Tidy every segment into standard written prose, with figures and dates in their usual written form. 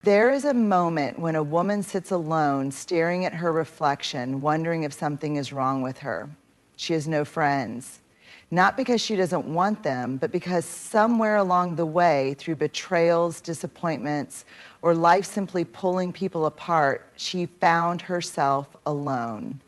There is a moment when a woman sits alone, staring at her reflection, wondering if something is wrong with her. She has no friends. Not because she doesn't want them, but because somewhere along the way, through betrayals, disappointments, or life simply pulling people apart, she found herself alone.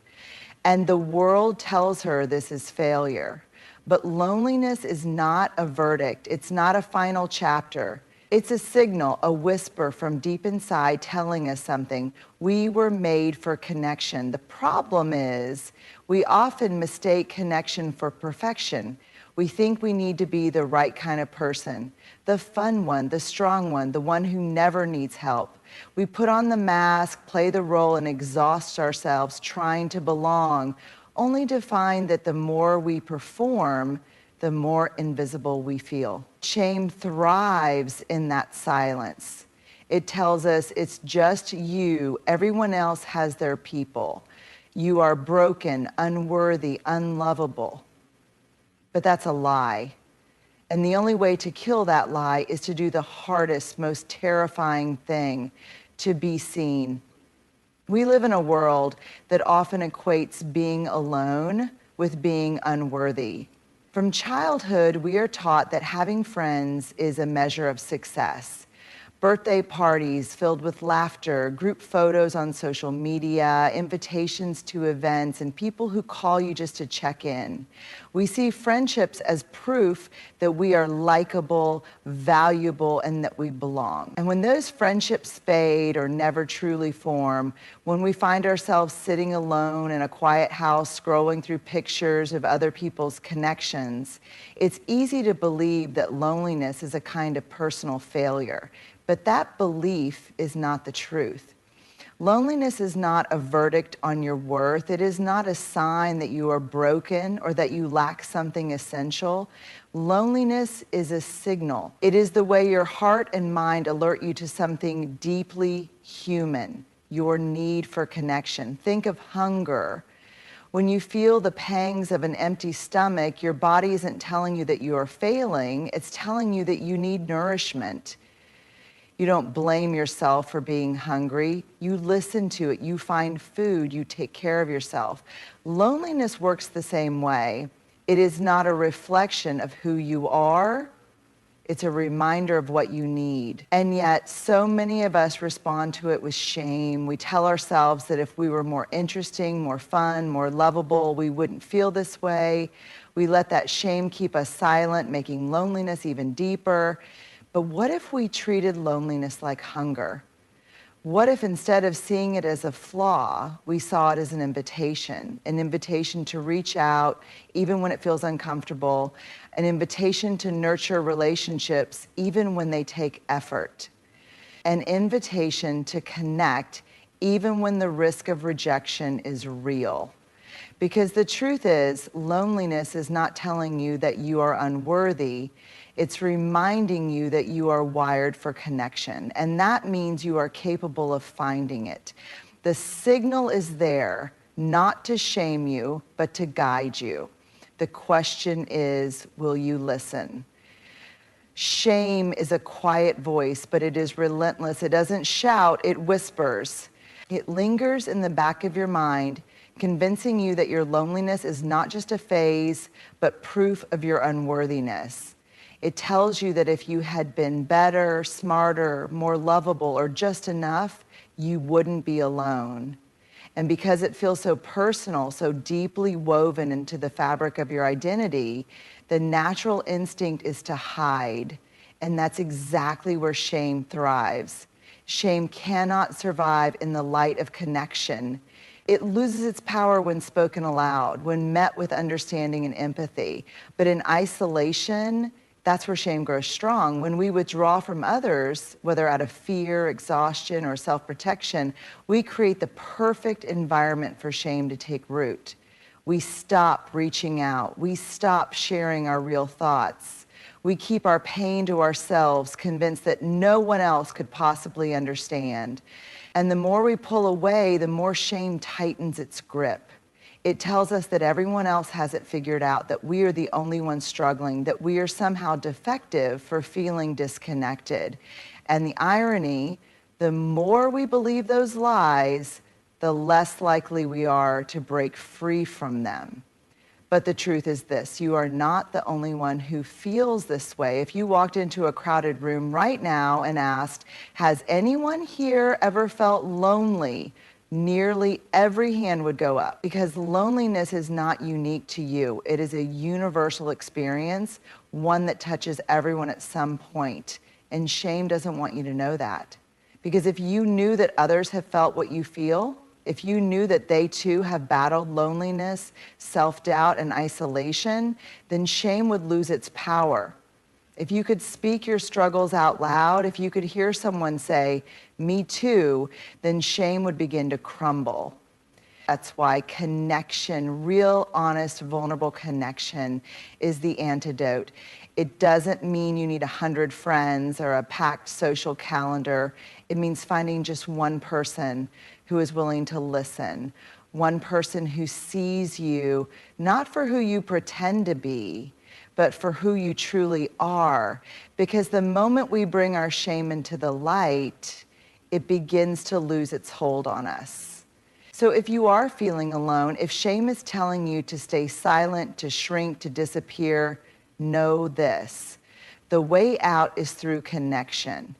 And the world tells her this is failure. But loneliness is not a verdict. It's not a final chapter. It's a signal, a whisper from deep inside telling us something. We were made for connection. The problem is we often mistake connection for perfection. We think we need to be the right kind of person, the fun one, the strong one, the one who never needs help. We put on the mask, play the role, and exhaust ourselves trying to belong, only to find that the more we perform, the more invisible we feel. Shame thrives in that silence. It tells us it's just you. Everyone else has their people. You are broken, unworthy, unlovable. But that's a lie. And the only way to kill that lie is to do the hardest, most terrifying thing, to be seen. We live in a world that often equates being alone with being unworthy. From childhood, we are taught that having friends is a measure of success. Birthday parties filled with laughter, group photos on social media, invitations to events, and people who call you just to check in. We see friendships as proof that we are likable, valuable, and that we belong. And when those friendships fade or never truly form, when we find ourselves sitting alone in a quiet house scrolling through pictures of other people's connections, it's easy to believe that loneliness is a kind of personal failure. But that belief is not the truth. Loneliness is not a verdict on your worth. It is not a sign that you are broken or that you lack something essential. Loneliness is a signal. It is the way your heart and mind alert you to something deeply human, your need for connection. Think of hunger. When you feel the pangs of an empty stomach, your body isn't telling you that you are failing. It's telling you that you need nourishment. You don't blame yourself for being hungry. You listen to it. You find food. You take care of yourself. Loneliness works the same way. It is not a reflection of who you are. It's a reminder of what you need. And yet, so many of us respond to it with shame. We tell ourselves that if we were more interesting, more fun, more lovable, we wouldn't feel this way. We let that shame keep us silent, making loneliness even deeper. But what if we treated loneliness like hunger? What if instead of seeing it as a flaw, we saw it as an invitation to reach out even when it feels uncomfortable, an invitation to nurture relationships even when they take effort, an invitation to connect even when the risk of rejection is real. Because the truth is, loneliness is not telling you that you are unworthy. It's reminding you that you are wired for connection, and that means you are capable of finding it. The signal is there, not to shame you, but to guide you. The question is, will you listen? Shame is a quiet voice, but it is relentless. It doesn't shout, it whispers. It lingers in the back of your mind, convincing you that your loneliness is not just a phase, but proof of your unworthiness. It tells you that if you had been better, smarter, more lovable, or just enough, you wouldn't be alone. And because it feels so personal, so deeply woven into the fabric of your identity, the natural instinct is to hide. And that's exactly where shame thrives. Shame cannot survive in the light of connection. It loses its power when spoken aloud, when met with understanding and empathy. But in isolation, that's where shame grows strong. When we withdraw from others, whether out of fear, exhaustion, or self-protection, we create the perfect environment for shame to take root. We stop reaching out. We stop sharing our real thoughts. We keep our pain to ourselves, convinced that no one else could possibly understand. And the more we pull away, the more shame tightens its grip. It tells us that everyone else has it figured out, that we are the only ones struggling, that we are somehow defective for feeling disconnected. And the irony, The more we believe those lies, the less likely we are to break free from them. But the truth is this: you are not the only one who feels this way. If you walked into a crowded room right now and asked, has anyone here ever felt lonely? Nearly every hand would go up, because loneliness is not unique to you. It is a universal experience, one that touches everyone at some point. And shame doesn't want you to know that. Because if you knew that others have felt what you feel, if you knew that they too have battled loneliness, self-doubt, and isolation, then shame would lose its power. If you could speak your struggles out loud, if you could hear someone say, "Me too," then shame would begin to crumble. That's why connection, real, honest, vulnerable connection, is the antidote. It doesn't mean you need 100 friends or a packed social calendar. It means finding just one person who is willing to listen, one person who sees you, not for who you pretend to be, but for who you truly are. Because the moment we bring our shame into the light, it begins to lose its hold on us. So if you are feeling alone, if shame is telling you to stay silent, to shrink, to disappear, know this: the way out is through connection.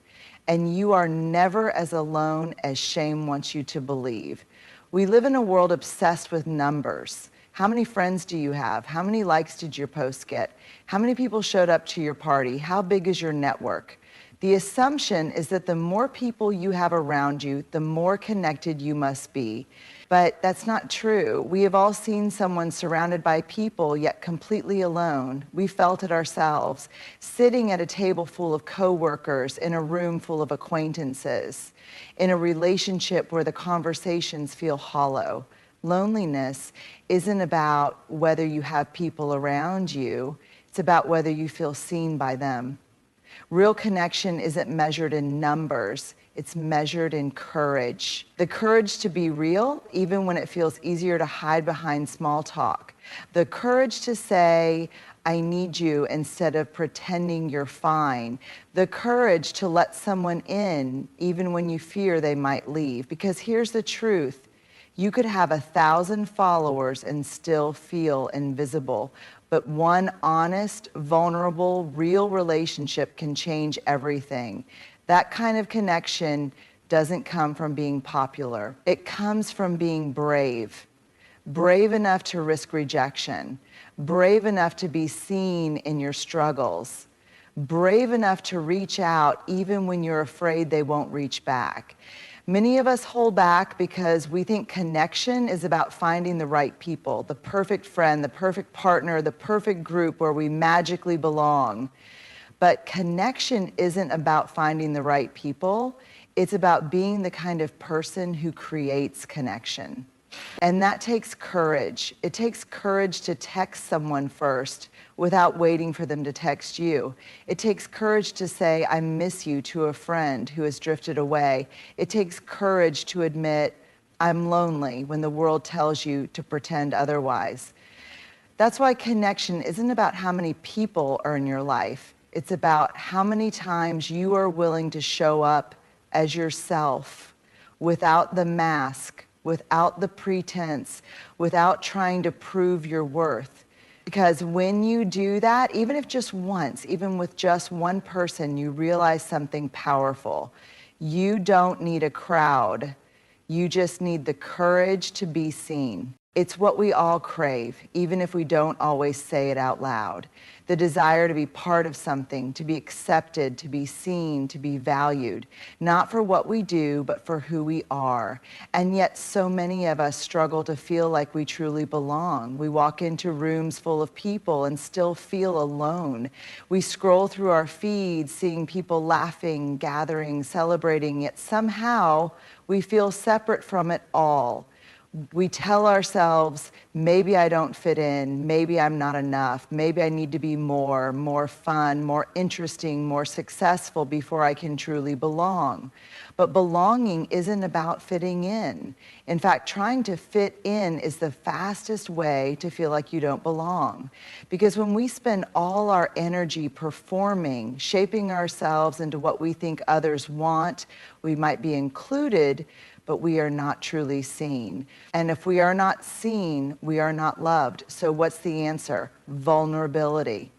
And you are never as alone as shame wants you to believe. We live in a world obsessed with numbers. How many friends do you have? How many likes did your post get? How many people showed up to your party? How big is your network? The assumption is that the more people you have around you, the more connected you must be. But that's not true. We have all seen someone surrounded by people, yet completely alone. We felt it ourselves, sitting at a table full of coworkers, in a room full of acquaintances, in a relationship where the conversations feel hollow. Loneliness isn't about whether you have people around you. It's about whether you feel seen by them. Real connection isn't measured in numbers. It's measured in courage. The courage to be real, even when it feels easier to hide behind small talk. The courage to say, "I need you," instead of pretending you're fine. The courage to let someone in, even when you fear they might leave. Because here's the truth: you could have 1,000 followers and still feel invisible. But one honest, vulnerable, real relationship can change everything. That kind of connection doesn't come from being popular. It comes from being brave. Brave enough to risk rejection. Brave enough to be seen in your struggles. Brave enough to reach out even when you're afraid they won't reach back. Many of us hold back because we think connection is about finding the right people, the perfect friend, the perfect partner, the perfect group where we magically belong. But connection isn't about finding the right people. It's about being the kind of person who creates connection. And that takes courage. It takes courage to text someone first without waiting for them to text you. It takes courage to say, "I miss you," to a friend who has drifted away. It takes courage to admit, "I'm lonely," when the world tells you to pretend otherwise. That's why connection isn't about how many people are in your life. It's about how many times you are willing to show up as yourself, without the mask, without the pretense, without trying to prove your worth. Because when you do that, even if just once, even with just one person, you realize something powerful. You don't need a crowd. You just need the courage to be seen. It's what we all crave, even if we don't always say it out loud. The desire to be part of something, to be accepted, to be seen, to be valued, not for what we do, but for who we are. And yet so many of us struggle to feel like we truly belong. We walk into rooms full of people and still feel alone. We scroll through our feeds, seeing people laughing, gathering, celebrating, yet somehow we feel separate from it all. We tell ourselves, maybe I don't fit in, maybe I'm not enough, maybe I need to be more fun, more interesting, more successful before I can truly belong. But belonging isn't about fitting in. In fact, trying to fit in is the fastest way to feel like you don't belong. Because when we spend all our energy performing, shaping ourselves into what we think others want, we might be included, but we are not truly seen. And if we are not seen, we are not loved. So what's the answer? Vulnerability.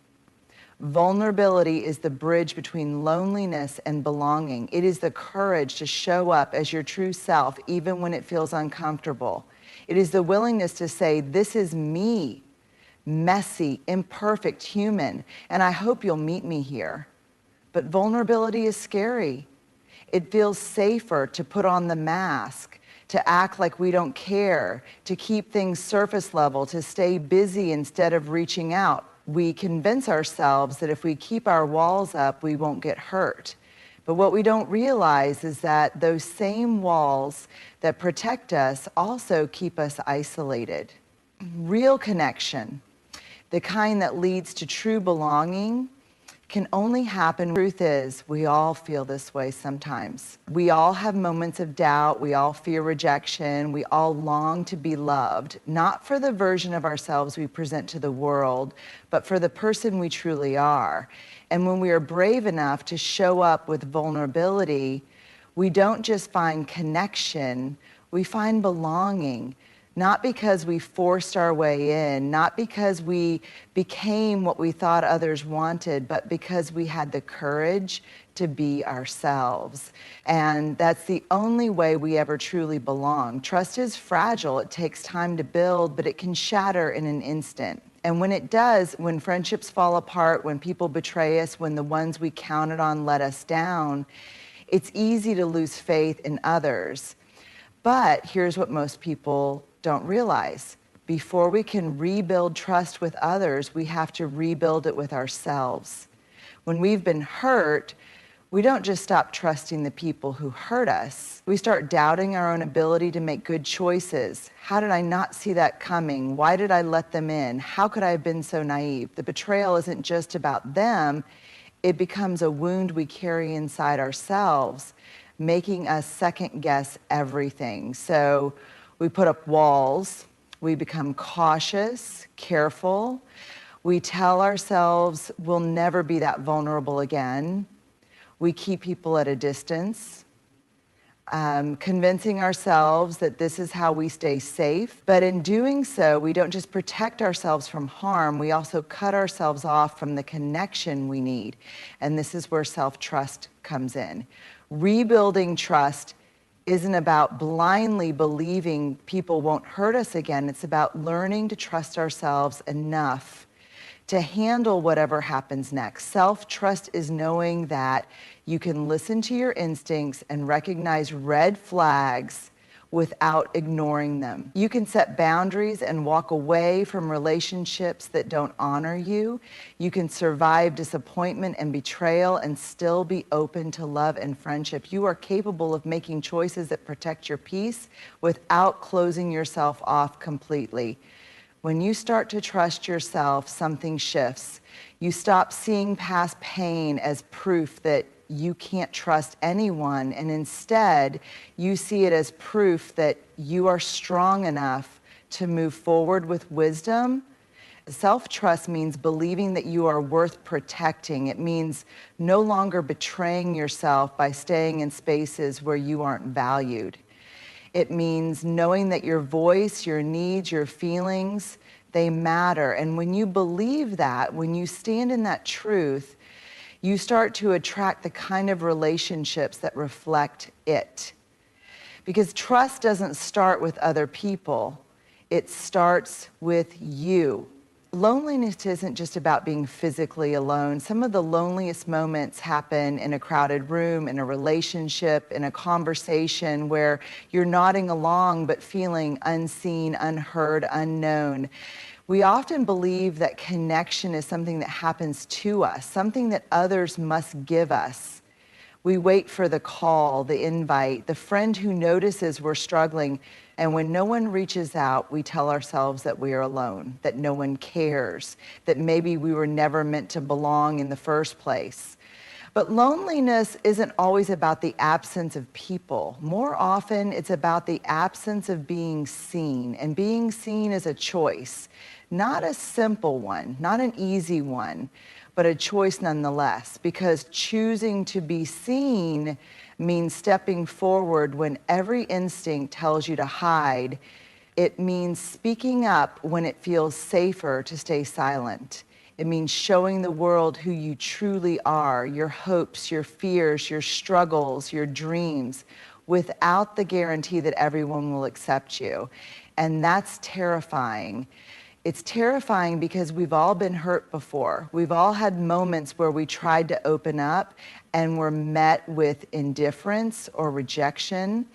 Vulnerability is the bridge between loneliness and belonging. It is the courage to show up as your true self, even when it feels uncomfortable. It is the willingness to say, this is me, messy, imperfect, human, and I hope you'll meet me here. But vulnerability is scary. It feels safer to put on the mask, to act like we don't care, to keep things surface level, to stay busy instead of reaching out. We convince ourselves that if we keep our walls up, we won't get hurt. But what we don't realize is that those same walls that protect us also keep us isolated. Real connection, the kind that leads to true belonging, can only happen. The truth is, we all feel this way sometimes. We all have moments of doubt. We all fear rejection. We all long to be loved, not for the version of ourselves we present to the world, but for the person we truly are. And when we are brave enough to show up with vulnerability, we don't just find connection, we find belonging. Not because we forced our way in, not because we became what we thought others wanted, but because we had the courage to be ourselves. And that's the only way we ever truly belong. Trust is fragile. It takes time to build, but it can shatter in an instant. And when it does, when friendships fall apart, when people betray us, when the ones we counted on let us down, it's easy to lose faith in others. But here's what most people don't realize. Before we can rebuild trust with others, we have to rebuild it with ourselves. When we've been hurt, we don't just stop trusting the people who hurt us. We start doubting our own ability to make good choices. How did I not see that coming? Why did I let them in? How could I have been so naive? The betrayal isn't just about them. It becomes a wound we carry inside ourselves, making us second guess everything. So we put up walls, we become cautious, careful, we tell ourselves we'll never be that vulnerable again, we keep people at a distance, convincing ourselves that this is how we stay safe. But in doing so, we don't just protect ourselves from harm, we also cut ourselves off from the connection we need. And this is where self-trust comes in. Rebuilding trust isn't about blindly believing people won't hurt us again. It's about learning to trust ourselves enough to handle whatever happens next. Self-trust is knowing that you can listen to your instincts and recognize red flags without ignoring them. You can set boundaries and walk away from relationships that don't honor you. You can survive disappointment and betrayal and still be open to love and friendship. You are capable of making choices that protect your peace without closing yourself off completely. When you start to trust yourself, something shifts. You stop seeing past pain as proof that you can't trust anyone, and instead you see it as proof that you are strong enough to move forward with wisdom. Self-trust means believing that you are worth protecting. It means no longer betraying yourself by staying in spaces where you aren't valued. It means knowing that your voice, your needs, your feelings, they matter. And when you believe that, when you stand in that truth, you start to attract the kind of relationships that reflect it. Because trust doesn't start with other people. It starts with you. Loneliness isn't just about being physically alone. Some of the loneliest moments happen in a crowded room, in a relationship, in a conversation where you're nodding along but feeling unseen, unheard, unknown. We often believe that connection is something that happens to us, something that others must give us. We wait for the call, the invite, the friend who notices we're struggling, and when no one reaches out, we tell ourselves that we are alone, that no one cares, that maybe we were never meant to belong in the first place. But loneliness isn't always about the absence of people. More often, it's about the absence of being seen. And being seen is a choice, not a simple one, not an easy one, but a choice nonetheless. Because choosing to be seen means stepping forward when every instinct tells you to hide. It means speaking up when it feels safer to stay silent. It means showing the world who you truly are, your hopes, your fears, your struggles, your dreams, without the guarantee that everyone will accept you. And that's terrifying. It's terrifying because we've all been hurt before. We've all had moments where we tried to open up and were met with indifference or rejection.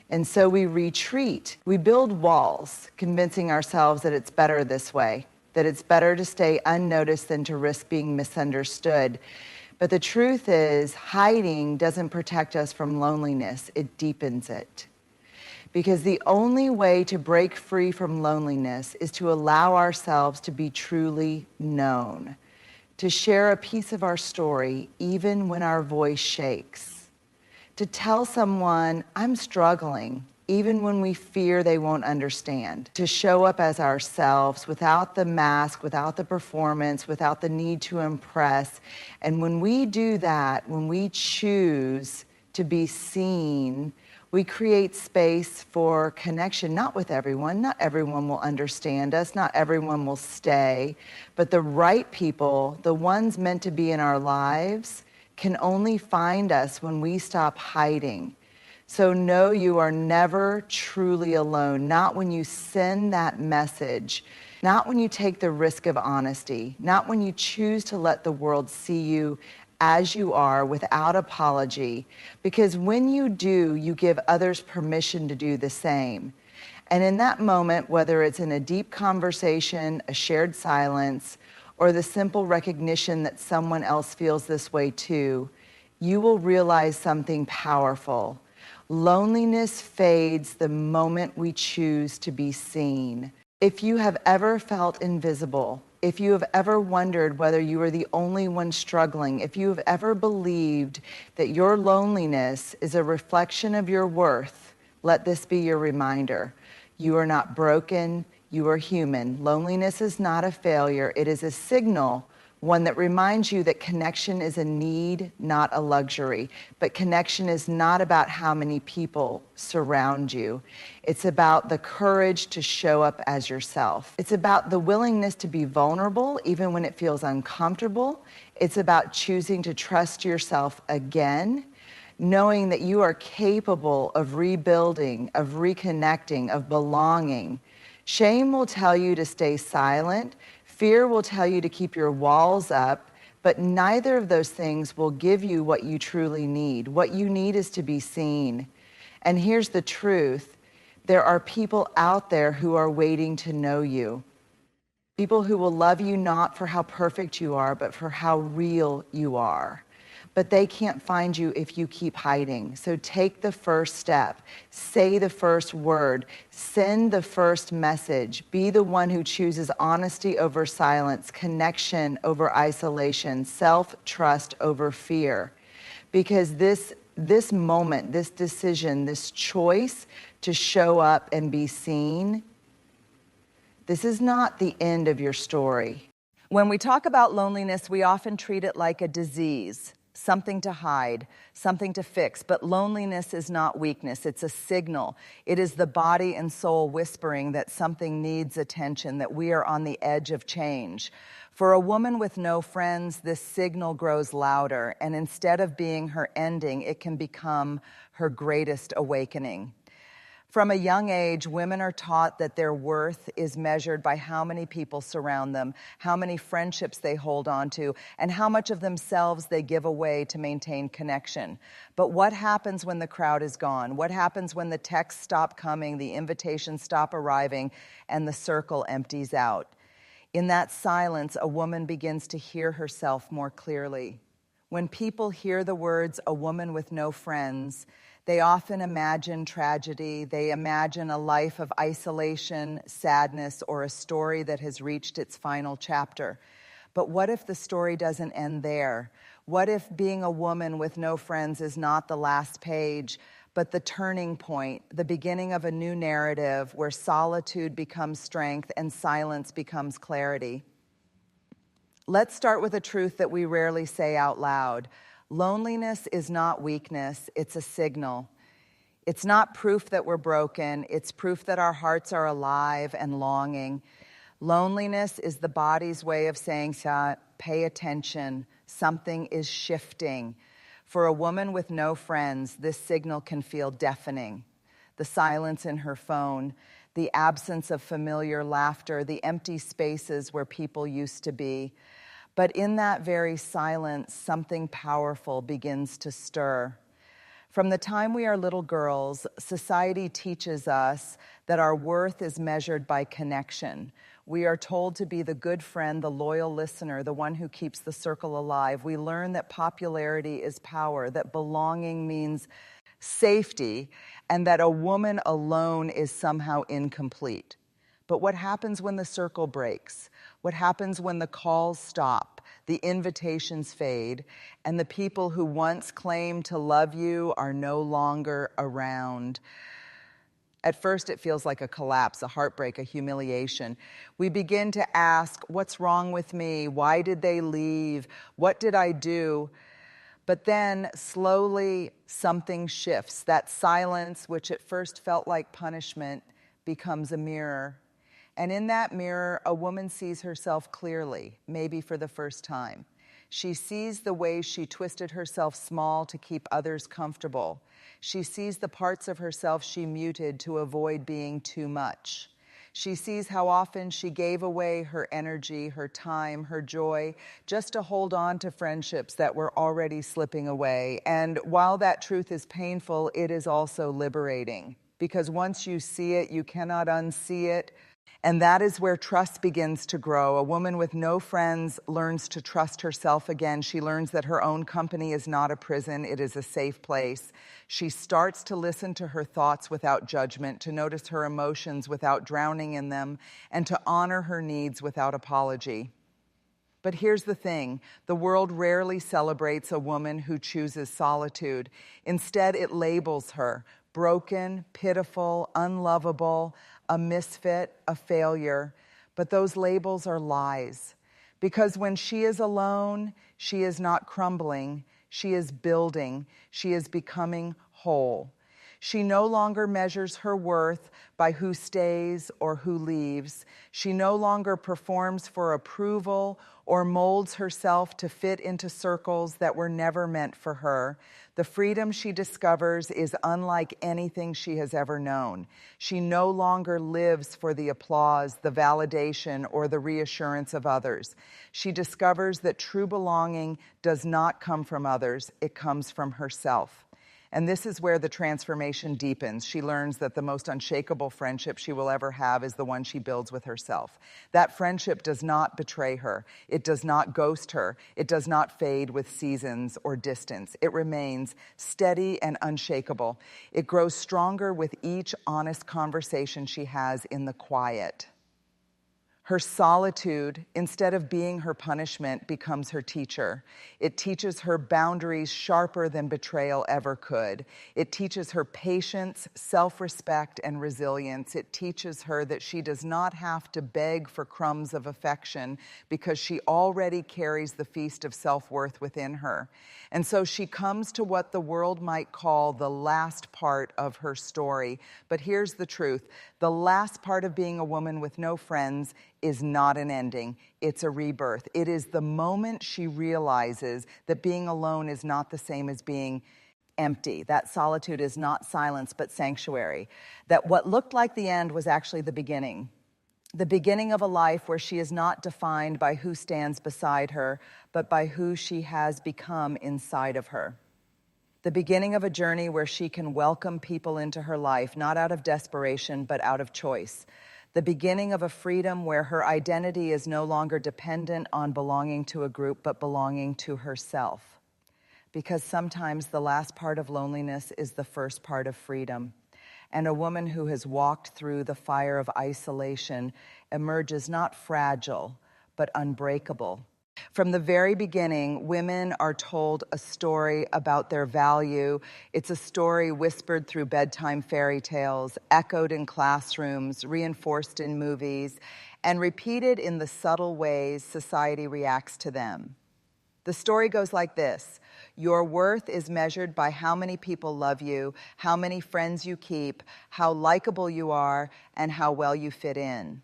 And so we retreat. We build walls, convincing ourselves that it's better this way, that it's better to stay unnoticed than to risk being misunderstood. But the truth is, hiding doesn't protect us from loneliness, it deepens it. Because the only way to break free from loneliness is to allow ourselves to be truly known, to share a piece of our story even when our voice shakes, to tell someone, I'm struggling, even when we fear they won't understand, to show up as ourselves without the mask, without the performance, without the need to impress. And when we do that, when we choose to be seen, we create space for connection, not with everyone. Not everyone will understand us, not everyone will stay, but the right people, the ones meant to be in our lives, can only find us when we stop hiding. So know you are never truly alone, not when you send that message, not when you take the risk of honesty, not when you choose to let the world see you as you are without apology, because when you do, you give others permission to do the same. And in that moment, whether it's in a deep conversation, a shared silence, or the simple recognition that someone else feels this way too, you will realize something powerful. Loneliness fades the moment we choose to be seen. If you have ever felt invisible, if you have ever wondered whether you are the only one struggling, if you have ever believed that your loneliness is a reflection of your worth, let this be your reminder. You are not broken, you are human. Loneliness is not a failure, it is a signal, one that reminds you that connection is a need, not a luxury. But connection is not about how many people surround you. It's about the courage to show up as yourself. It's about the willingness to be vulnerable, even when it feels uncomfortable. It's about choosing to trust yourself again, knowing that you are capable of rebuilding, of reconnecting, of belonging. Shame will tell you to stay silent. Fear will tell you to keep your walls up, but neither of those things will give you what you truly need. What you need is to be seen. And here's the truth. There are people out there who are waiting to know you. People who will love you not for how perfect you are, but for how real you are. But they can't find you if you keep hiding. So take the first step, say the first word, send the first message, be the one who chooses honesty over silence, connection over isolation, self-trust over fear. Because this moment, this decision, this choice to show up and be seen, this is not the end of your story. When we talk about loneliness, we often treat it like a disease. Something to hide, something to fix. But loneliness is not weakness. It's a signal. It is the body and soul whispering that something needs attention, that we are on the edge of change. For a woman with no friends, this signal grows louder, and instead of being her ending, it can become her greatest awakening. From a young age, women are taught that their worth is measured by how many people surround them, how many friendships they hold on to, and how much of themselves they give away to maintain connection. But what happens when the crowd is gone? What happens when the texts stop coming, the invitations stop arriving, and the circle empties out? In that silence, a woman begins to hear herself more clearly. When people hear the words, "a woman with no friends," they often imagine tragedy. They imagine a life of isolation, sadness, or a story that has reached its final chapter. But what if the story doesn't end there? What if being a woman with no friends is not the last page, but the turning point, the beginning of a new narrative where solitude becomes strength and silence becomes clarity? Let's start with a truth that we rarely say out loud. Loneliness is not weakness, it's a signal. It's not proof that we're broken, it's proof that our hearts are alive and longing. Loneliness is the body's way of saying, pay attention, something is shifting. For a woman with no friends, this signal can feel deafening. The silence in her phone, the absence of familiar laughter, the empty spaces where people used to be. But in that very silence, something powerful begins to stir. From the time we are little girls, society teaches us that our worth is measured by connection. We are told to be the good friend, the loyal listener, the one who keeps the circle alive. We learn that popularity is power, that belonging means safety, and that a woman alone is somehow incomplete. But what happens when the circle breaks? What happens when the calls stop, the invitations fade, and the people who once claimed to love you are no longer around? At first, it feels like a collapse, a heartbreak, a humiliation. We begin to ask, what's wrong with me? Why did they leave? What did I do? But then, slowly, something shifts. That silence, which at first felt like punishment, becomes a mirror. And in that mirror, a woman sees herself clearly, maybe for the first time. She sees the ways she twisted herself small to keep others comfortable. She sees the parts of herself she muted to avoid being too much. She sees how often she gave away her energy, her time, her joy, just to hold on to friendships that were already slipping away. And while that truth is painful, it is also liberating. Because once you see it, you cannot unsee it. And that is where trust begins to grow. A woman with no friends learns to trust herself again. She learns that her own company is not a prison, it is a safe place. She starts to listen to her thoughts without judgment, to notice her emotions without drowning in them, and to honor her needs without apology. But here's the thing, the world rarely celebrates a woman who chooses solitude. Instead, it labels her broken, pitiful, unlovable, a misfit, a failure. But those labels are lies. Because when she is alone, she is not crumbling, she is building, she is becoming whole. She no longer measures her worth by who stays or who leaves. She no longer performs for approval or molds herself to fit into circles that were never meant for her. The freedom she discovers is unlike anything she has ever known. She no longer lives for the applause, the validation, or the reassurance of others. She discovers that true belonging does not come from others, it comes from herself. And this is where the transformation deepens. She learns that the most unshakable friendship she will ever have is the one she builds with herself. That friendship does not betray her. It does not ghost her. It does not fade with seasons or distance. It remains steady and unshakable. It grows stronger with each honest conversation she has in the quiet. Her solitude, instead of being her punishment, becomes her teacher. It teaches her boundaries sharper than betrayal ever could. It teaches her patience, self-respect, and resilience. It teaches her that she does not have to beg for crumbs of affection because she already carries the feast of self-worth within her. And so she comes to what the world might call the last part of her story. But here's the truth. The last part of being a woman with no friends is not an ending. It's a rebirth. It is the moment she realizes that being alone is not the same as being empty. That solitude is not silence, but sanctuary. That what looked like the end was actually the beginning. The beginning of a life where she is not defined by who stands beside her, but by who she has become inside of her. The beginning of a journey where she can welcome people into her life, not out of desperation, but out of choice. The beginning of a freedom where her identity is no longer dependent on belonging to a group, but belonging to herself. Because sometimes the last part of loneliness is the first part of freedom. And a woman who has walked through the fire of isolation emerges not fragile, but unbreakable. From the very beginning, women are told a story about their value. It's a story whispered through bedtime fairy tales, echoed in classrooms, reinforced in movies, and repeated in the subtle ways society reacts to them. The story goes like this. Your worth is measured by how many people love you, how many friends you keep, how likable you are, and how well you fit in.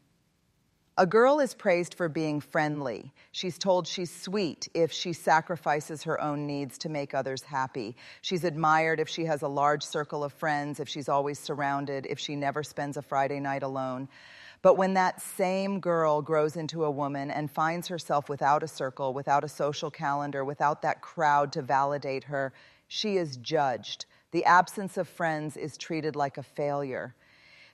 A girl is praised for being friendly. She's told she's sweet if she sacrifices her own needs to make others happy. She's admired if she has a large circle of friends, if she's always surrounded, if she never spends a Friday night alone. But when that same girl grows into a woman and finds herself without a circle, without a social calendar, without that crowd to validate her, she is judged. The absence of friends is treated like a failure.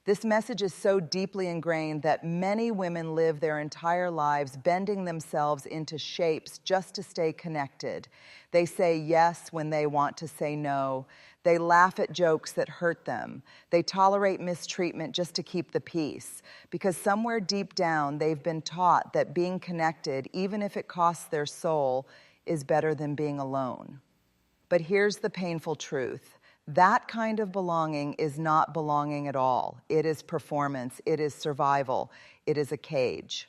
This message is so deeply ingrained that many women live their entire lives bending themselves into shapes just to stay connected. They say yes when they want to say no. They laugh at jokes that hurt them. They tolerate mistreatment just to keep the peace. Because somewhere deep down, they've been taught that being connected, even if it costs their soul, is better than being alone. But here's the painful truth. That kind of belonging is not belonging at all. It is performance. It is survival. It is a cage.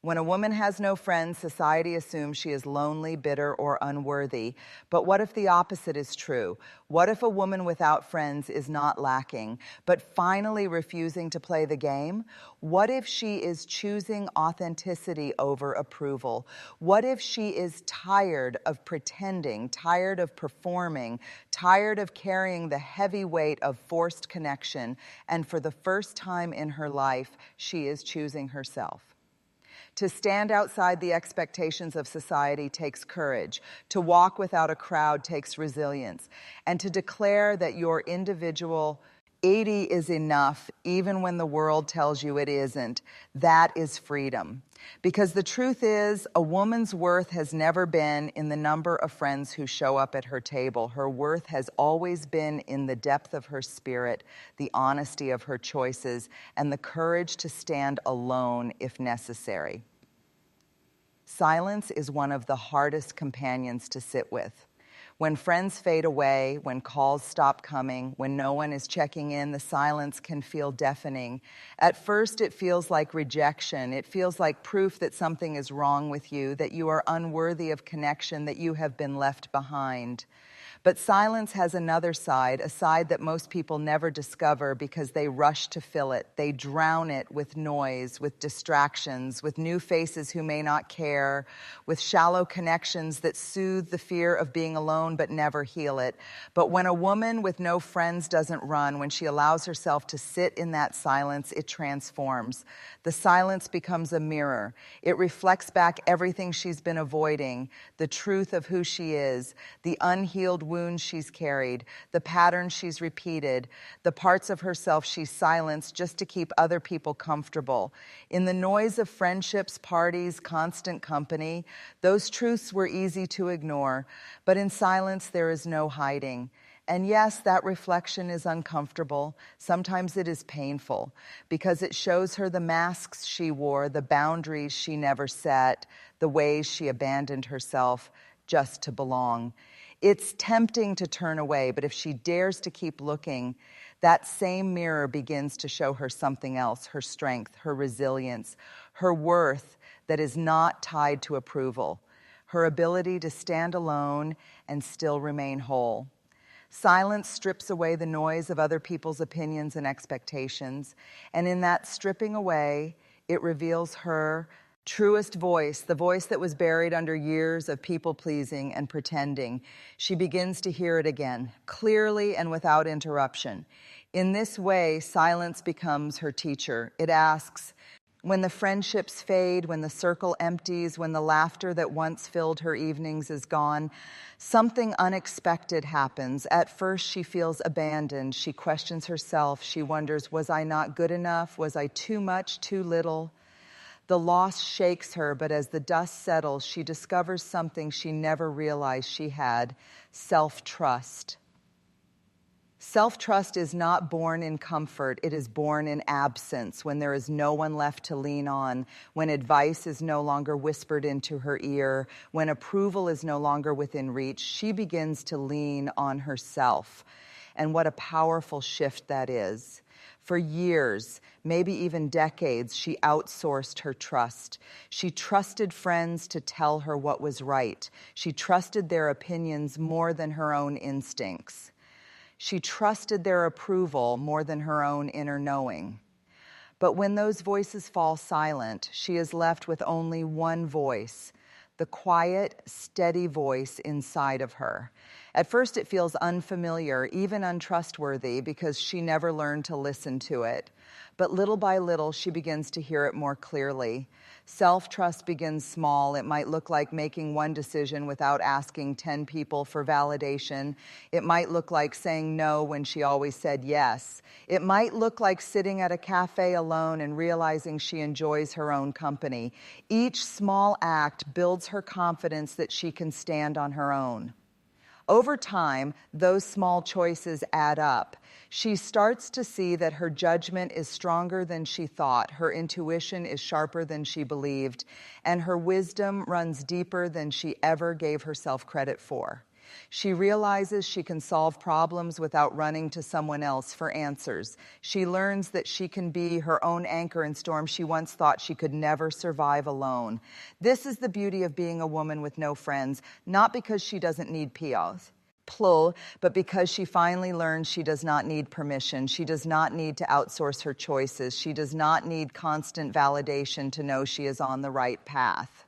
When a woman has no friends, society assumes she is lonely, bitter, or unworthy. But what if the opposite is true? What if a woman without friends is not lacking, but finally refusing to play the game? What if she is choosing authenticity over approval? What if she is tired of pretending, tired of performing, tired of carrying the heavy weight of forced connection, and for the first time in her life, she is choosing herself? To stand outside the expectations of society takes courage. To walk without a crowd takes resilience. And to declare that your individual 80 is enough, even when the world tells you it isn't, that is freedom. Because the truth is, a woman's worth has never been in the number of friends who show up at her table. Her worth has always been in the depth of her spirit, the honesty of her choices, and the courage to stand alone if necessary. Silence is one of the hardest companions to sit with. When friends fade away, when calls stop coming, when no one is checking in, the silence can feel deafening. At first, it feels like rejection. It feels like proof that something is wrong with you, that you are unworthy of connection, that you have been left behind. But silence has another side, a side that most people never discover because they rush to fill it. They drown it with noise, with distractions, with new faces who may not care, with shallow connections that soothe the fear of being alone but never heal it. But when a woman with no friends doesn't run, when she allows herself to sit in that silence, it transforms. The silence becomes a mirror. It reflects back everything she's been avoiding, the truth of who she is, the unhealed wounds she's carried, the patterns she's repeated, the parts of herself she's silenced just to keep other people comfortable. In the noise of friendships, parties, constant company, those truths were easy to ignore. But in silence, there is no hiding. And yes, that reflection is uncomfortable. Sometimes it is painful because it shows her the masks she wore, the boundaries she never set, the ways she abandoned herself just to belong. It's tempting to turn away, but if she dares to keep looking, that same mirror begins to show her something else, her strength, her resilience, her worth that is not tied to approval, her ability to stand alone and still remain whole. Silence strips away the noise of other people's opinions and expectations, and in that stripping away, it reveals her truest voice, the voice that was buried under years of people-pleasing and pretending. She begins to hear it again, clearly and without interruption. In this way, silence becomes her teacher. It asks, when the friendships fade, when the circle empties, when the laughter that once filled her evenings is gone, something unexpected happens. At first, she feels abandoned. She questions herself. She wonders, was I not good enough? Was I too much, too little? The loss shakes her, but as the dust settles, she discovers something she never realized she had, self-trust. Self-trust is not born in comfort. It is born in absence, when there is no one left to lean on, when advice is no longer whispered into her ear, when approval is no longer within reach. She begins to lean on herself. And what a powerful shift that is. For years, maybe even decades, she outsourced her trust. She trusted friends to tell her what was right. She trusted their opinions more than her own instincts. She trusted their approval more than her own inner knowing. But when those voices fall silent, she is left with only one voice, the quiet, steady voice inside of her. At first it feels unfamiliar, even untrustworthy, because she never learned to listen to it. But little by little, she begins to hear it more clearly. Self-trust begins small. It might look like making one decision without asking 10 people for validation. It might look like saying no when she always said yes. It might look like sitting at a cafe alone and realizing she enjoys her own company. Each small act builds her confidence that she can stand on her own. Over time, those small choices add up. She starts to see that her judgment is stronger than she thought, her intuition is sharper than she believed, and her wisdom runs deeper than she ever gave herself credit for. She realizes she can solve problems without running to someone else for answers. She learns that she can be her own anchor in storms she once thought she could never survive alone. This is the beauty of being a woman with no friends, not because she doesn't need pull, but because she finally learns she does not need permission. She does not need to outsource her choices. She does not need constant validation to know she is on the right path.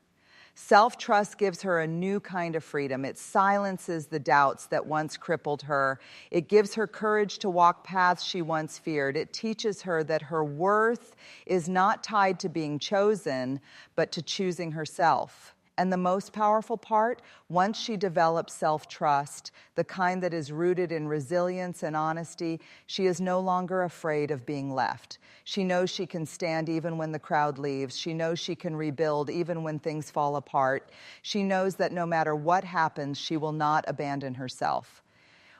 Self-trust gives her a new kind of freedom. It silences the doubts that once crippled her. It gives her courage to walk paths she once feared. It teaches her that her worth is not tied to being chosen, but to choosing herself. And the most powerful part, once she develops self-trust, the kind that is rooted in resilience and honesty, she is no longer afraid of being left. She knows she can stand even when the crowd leaves. She knows she can rebuild even when things fall apart. She knows that no matter what happens, she will not abandon herself.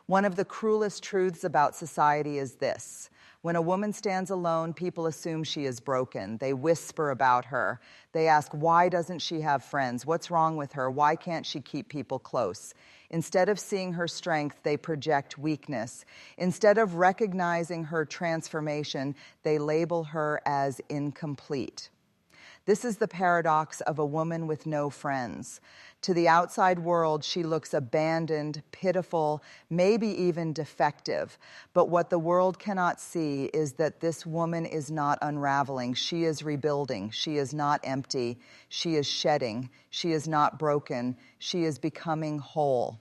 One of the cruelest truths about society is this. When a woman stands alone, people assume she is broken. They whisper about her. They ask, why doesn't she have friends? What's wrong with her? Why can't she keep people close? Instead of seeing her strength, they project weakness. Instead of recognizing her transformation, they label her as incomplete. This is the paradox of a woman with no friends. To the outside world, she looks abandoned, pitiful, maybe even defective. But what the world cannot see is that this woman is not unraveling. She is rebuilding. She is not empty. She is shedding. She is not broken. She is becoming whole.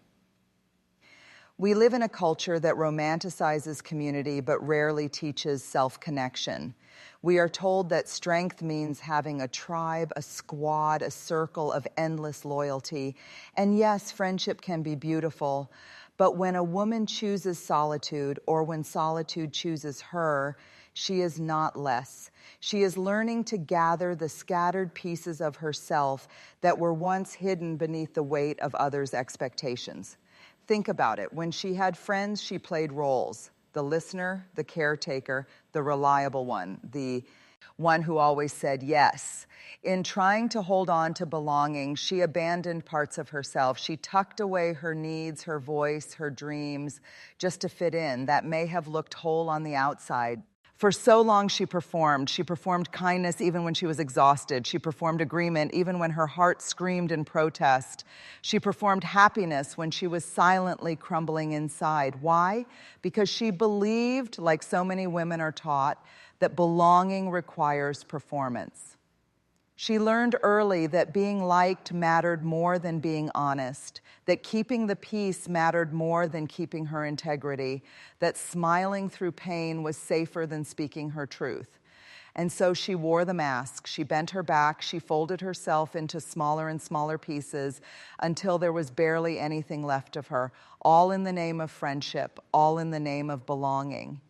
We live in a culture that romanticizes community but rarely teaches self-connection. We are told that strength means having a tribe, a squad, a circle of endless loyalty. And yes, friendship can be beautiful, but when a woman chooses solitude, or when solitude chooses her, she is not less. She is learning to gather the scattered pieces of herself that were once hidden beneath the weight of others' expectations. Think about it. When she had friends, she played roles. The listener, the caretaker, the reliable one, the one who always said yes. In trying to hold on to belonging, she abandoned parts of herself. She tucked away her needs, her voice, her dreams, just to fit in. That may have looked whole on the outside. For so long she performed. She performed kindness even when she was exhausted. She performed agreement even when her heart screamed in protest. She performed happiness when she was silently crumbling inside. Why? Because she believed, like so many women are taught, that belonging requires performance. She learned early that being liked mattered more than being honest, that keeping the peace mattered more than keeping her integrity, that smiling through pain was safer than speaking her truth. And so she wore the mask. She bent her back. She folded herself into smaller and smaller pieces until there was barely anything left of her, all in the name of friendship, all in the name of belonging.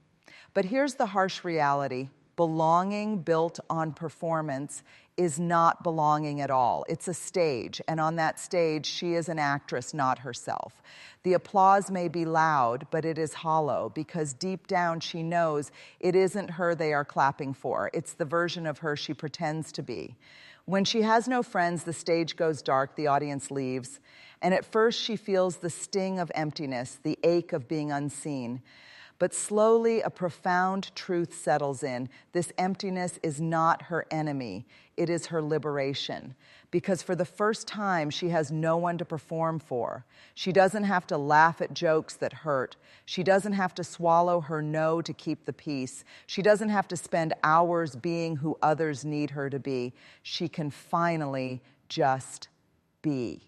But here's the harsh reality. Belonging built on performance is not belonging at all. It's a stage, and on that stage, she is an actress, not herself. The applause may be loud, but it is hollow, because deep down she knows it isn't her they are clapping for. It's the version of her she pretends to be. When she has no friends, the stage goes dark, the audience leaves, and at first she feels the sting of emptiness, the ache of being unseen. But slowly, a profound truth settles in. This emptiness is not her enemy. It is her liberation. Because for the first time, she has no one to perform for. She doesn't have to laugh at jokes that hurt. She doesn't have to swallow her no to keep the peace. She doesn't have to spend hours being who others need her to be. She can finally just be.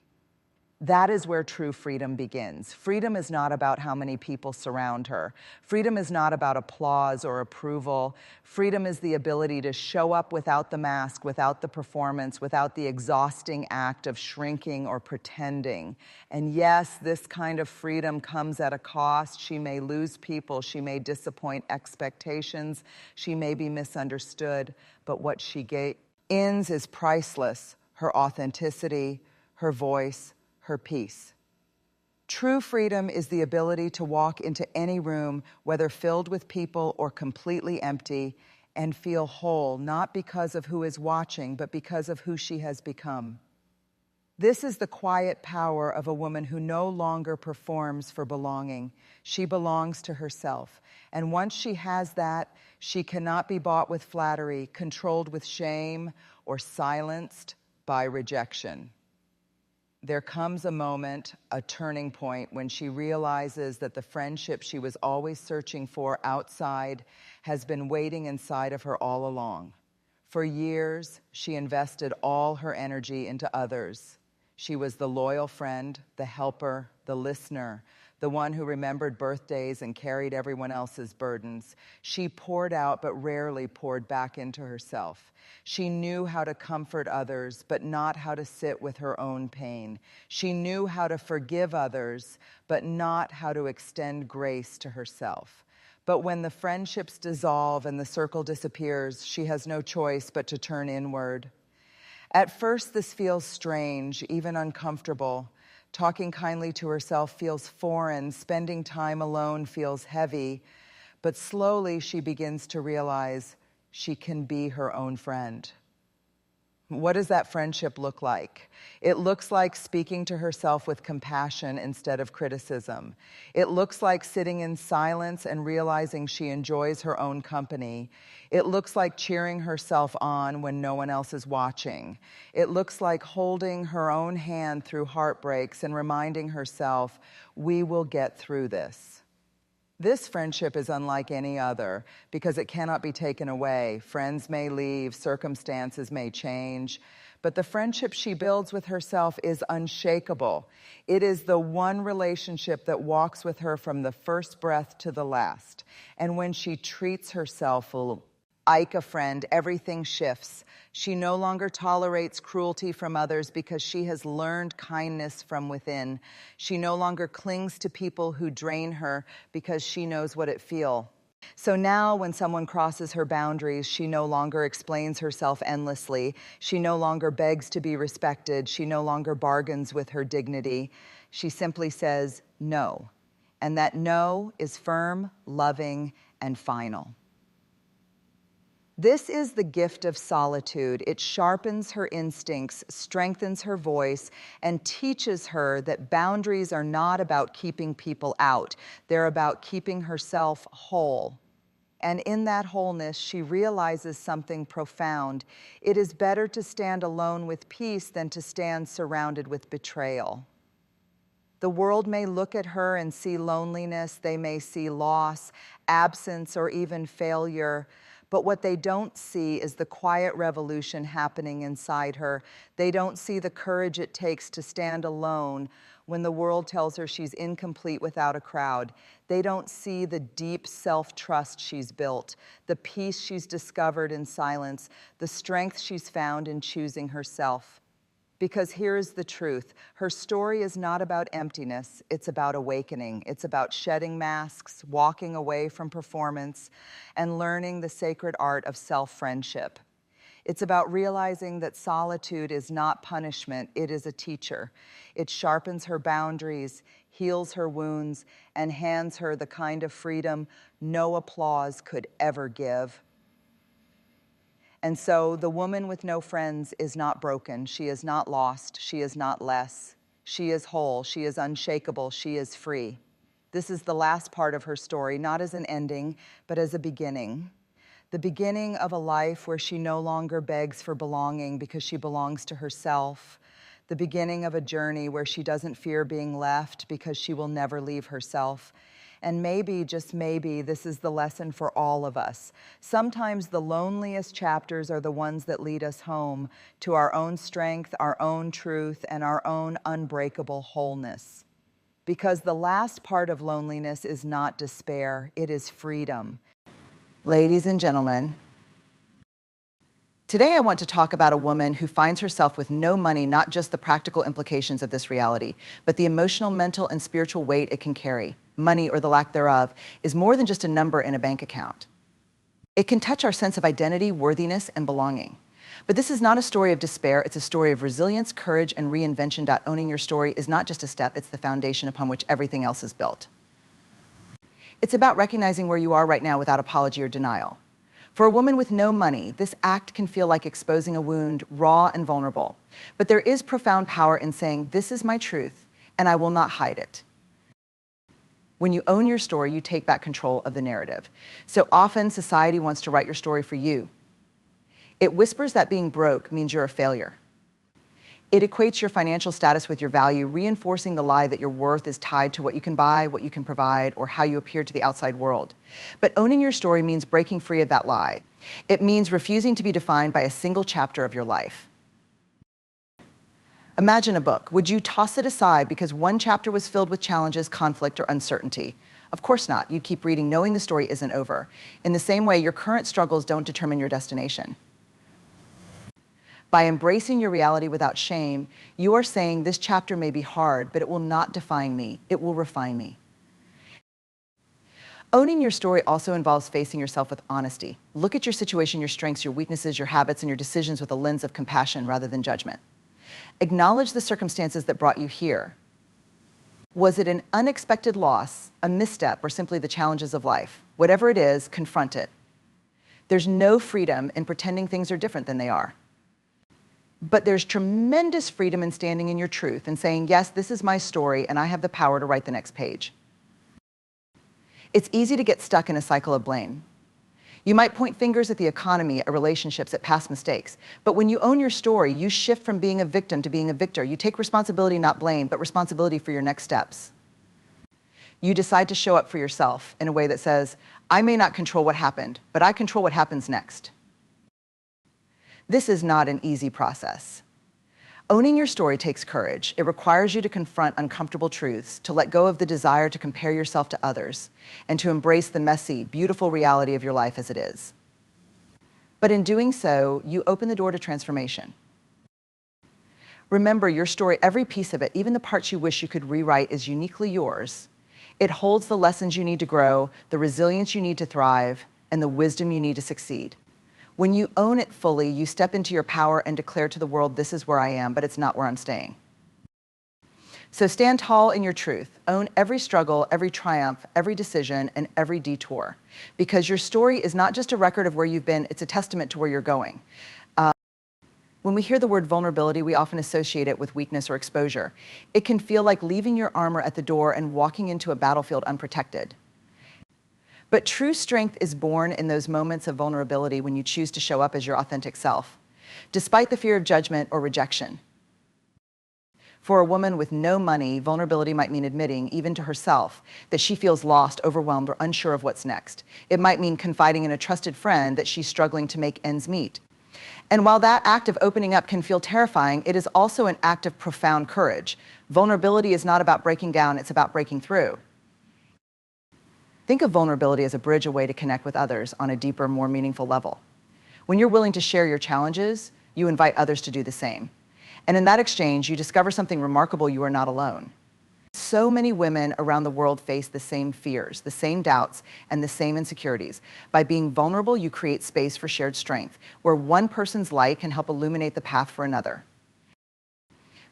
That is where true freedom begins. Freedom is not about how many people surround her. Freedom is not about applause or approval. Freedom is the ability to show up without the mask, without the performance, without the exhausting act of shrinking or pretending. And yes, this kind of freedom comes at a cost. She may lose people. She may disappoint expectations. She may be misunderstood. But what she gains is priceless. Her authenticity, her voice, her peace. True freedom is the ability to walk into any room, whether filled with people or completely empty, and feel whole, not because of who is watching, but because of who she has become. This is the quiet power of a woman who no longer performs for belonging. She belongs to herself. And once she has that, she cannot be bought with flattery, controlled with shame, or silenced by rejection. There comes a moment, a turning point, when she realizes that the friendship she was always searching for outside has been waiting inside of her all along. For years, she invested all her energy into others. She was the loyal friend, the helper, the listener, the one who remembered birthdays and carried everyone else's burdens. She poured out, but rarely poured back into herself. She knew how to comfort others, but not how to sit with her own pain. She knew how to forgive others, but not how to extend grace to herself. But when the friendships dissolve and the circle disappears, she has no choice but to turn inward. At first, this feels strange, even uncomfortable. Talking kindly to herself feels foreign. Spending time alone feels heavy. But slowly, she begins to realize she can be her own friend. What does that friendship look like? It looks like speaking to herself with compassion instead of criticism. It looks like sitting in silence and realizing she enjoys her own company. It looks like cheering herself on when no one else is watching. It looks like holding her own hand through heartbreaks and reminding herself, we will get through this. This friendship is unlike any other because it cannot be taken away. Friends may leave, circumstances may change, but the friendship she builds with herself is unshakable. It is the one relationship that walks with her from the first breath to the last. And when she treats herself like a friend, everything shifts. She no longer tolerates cruelty from others because she has learned kindness from within. She no longer clings to people who drain her because she knows what it feels. So now when someone crosses her boundaries, she no longer explains herself endlessly. She no longer begs to be respected. She no longer bargains with her dignity. She simply says no. And that no is firm, loving, and final. This is the gift of solitude. It sharpens her instincts, strengthens her voice, and teaches her that boundaries are not about keeping people out. They're about keeping herself whole. And in that wholeness, she realizes something profound. It is better to stand alone with peace than to stand surrounded with betrayal. The world may look at her and see loneliness. They may see loss, absence, or even failure. But what they don't see is the quiet revolution happening inside her. They don't see the courage it takes to stand alone when the world tells her she's incomplete without a crowd. They don't see the deep self-trust she's built, the peace she's discovered in silence, the strength she's found in choosing herself. Because here is the truth. Her story is not about emptiness. It's about awakening. It's about shedding masks, walking away from performance, and learning the sacred art of self-friendship. It's about realizing that solitude is not punishment, it is a teacher. It sharpens her boundaries, heals her wounds, and hands her the kind of freedom no applause could ever give. And so the woman with no friends is not broken. She is not lost. She is not less. She is whole. She is unshakable. She is free. This is the last part of her story, not as an ending, but as a beginning. The beginning of a life where she no longer begs for belonging because she belongs to herself. The beginning of a journey where she doesn't fear being left because she will never leave herself. And maybe, just maybe, this is the lesson for all of us. Sometimes the loneliest chapters are the ones that lead us home to our own strength, our own truth, and our own unbreakable wholeness. Because the last part of loneliness is not despair, it is freedom. Ladies and gentlemen, today I want to talk about a woman who finds herself with no money, not just the practical implications of this reality, but the emotional, mental, and spiritual weight it can carry. Money, or the lack thereof, is more than just a number in a bank account. It can touch our sense of identity, worthiness, and belonging. But this is not a story of despair, it's a story of resilience, courage, and reinvention. Owning your story is not just a step, it's the foundation upon which everything else is built. It's about recognizing where you are right now without apology or denial. For a woman with no money, this act can feel like exposing a wound, raw and vulnerable. But there is profound power in saying, this is my truth, and I will not hide it. When you own your story, you take back control of the narrative. So often, society wants to write your story for you. It whispers that being broke means you're a failure. It equates your financial status with your value, reinforcing the lie that your worth is tied to what you can buy, what you can provide, or how you appear to the outside world. But owning your story means breaking free of that lie. It means refusing to be defined by a single chapter of your life. Imagine a book. Would you toss it aside because one chapter was filled with challenges, conflict, or uncertainty? Of course not. You'd keep reading, knowing the story isn't over. In the same way, your current struggles don't determine your destination. By embracing your reality without shame, you are saying this chapter may be hard, but it will not define me. It will refine me. Owning your story also involves facing yourself with honesty. Look at your situation, your strengths, your weaknesses, your habits, and your decisions with a lens of compassion rather than judgment. Acknowledge the circumstances that brought you here. Was it an unexpected loss, a misstep, or simply the challenges of life? Whatever it is, confront it. There's no freedom in pretending things are different than they are. But there's tremendous freedom in standing in your truth and saying, yes, this is my story, and I have the power to write the next page. It's easy to get stuck in a cycle of blame. You might point fingers at the economy, at relationships, at past mistakes. But when you own your story, you shift from being a victim to being a victor. You take responsibility, not blame, but responsibility for your next steps. You decide to show up for yourself in a way that says, I may not control what happened, but I control what happens next. This is not an easy process. Owning your story takes courage. It requires you to confront uncomfortable truths, to let go of the desire to compare yourself to others, and to embrace the messy, beautiful reality of your life as it is. But in doing so, you open the door to transformation. Remember, your story, every piece of it, even the parts you wish you could rewrite, is uniquely yours. It holds the lessons you need to grow, the resilience you need to thrive, and the wisdom you need to succeed. When you own it fully, you step into your power and declare to the world, this is where I am, but it's not where I'm staying. So stand tall in your truth. Own every struggle, every triumph, every decision, and every detour. Because your story is not just a record of where you've been, it's a testament to where you're going. When we hear the word vulnerability, we often associate it with weakness or exposure. It can feel like leaving your armor at the door and walking into a battlefield unprotected. But true strength is born in those moments of vulnerability when you choose to show up as your authentic self, despite the fear of judgment or rejection. For a woman with no money, vulnerability might mean admitting, even to herself, that she feels lost, overwhelmed, or unsure of what's next. It might mean confiding in a trusted friend that she's struggling to make ends meet. And while that act of opening up can feel terrifying, it is also an act of profound courage. Vulnerability is not about breaking down, it's about breaking through. Think of vulnerability as a bridge, a way to connect with others on a deeper, more meaningful level. When you're willing to share your challenges, you invite others to do the same. And in that exchange, you discover something remarkable: you are not alone. So many women around the world face the same fears, the same doubts, and the same insecurities. By being vulnerable, you create space for shared strength, where one person's light can help illuminate the path for another.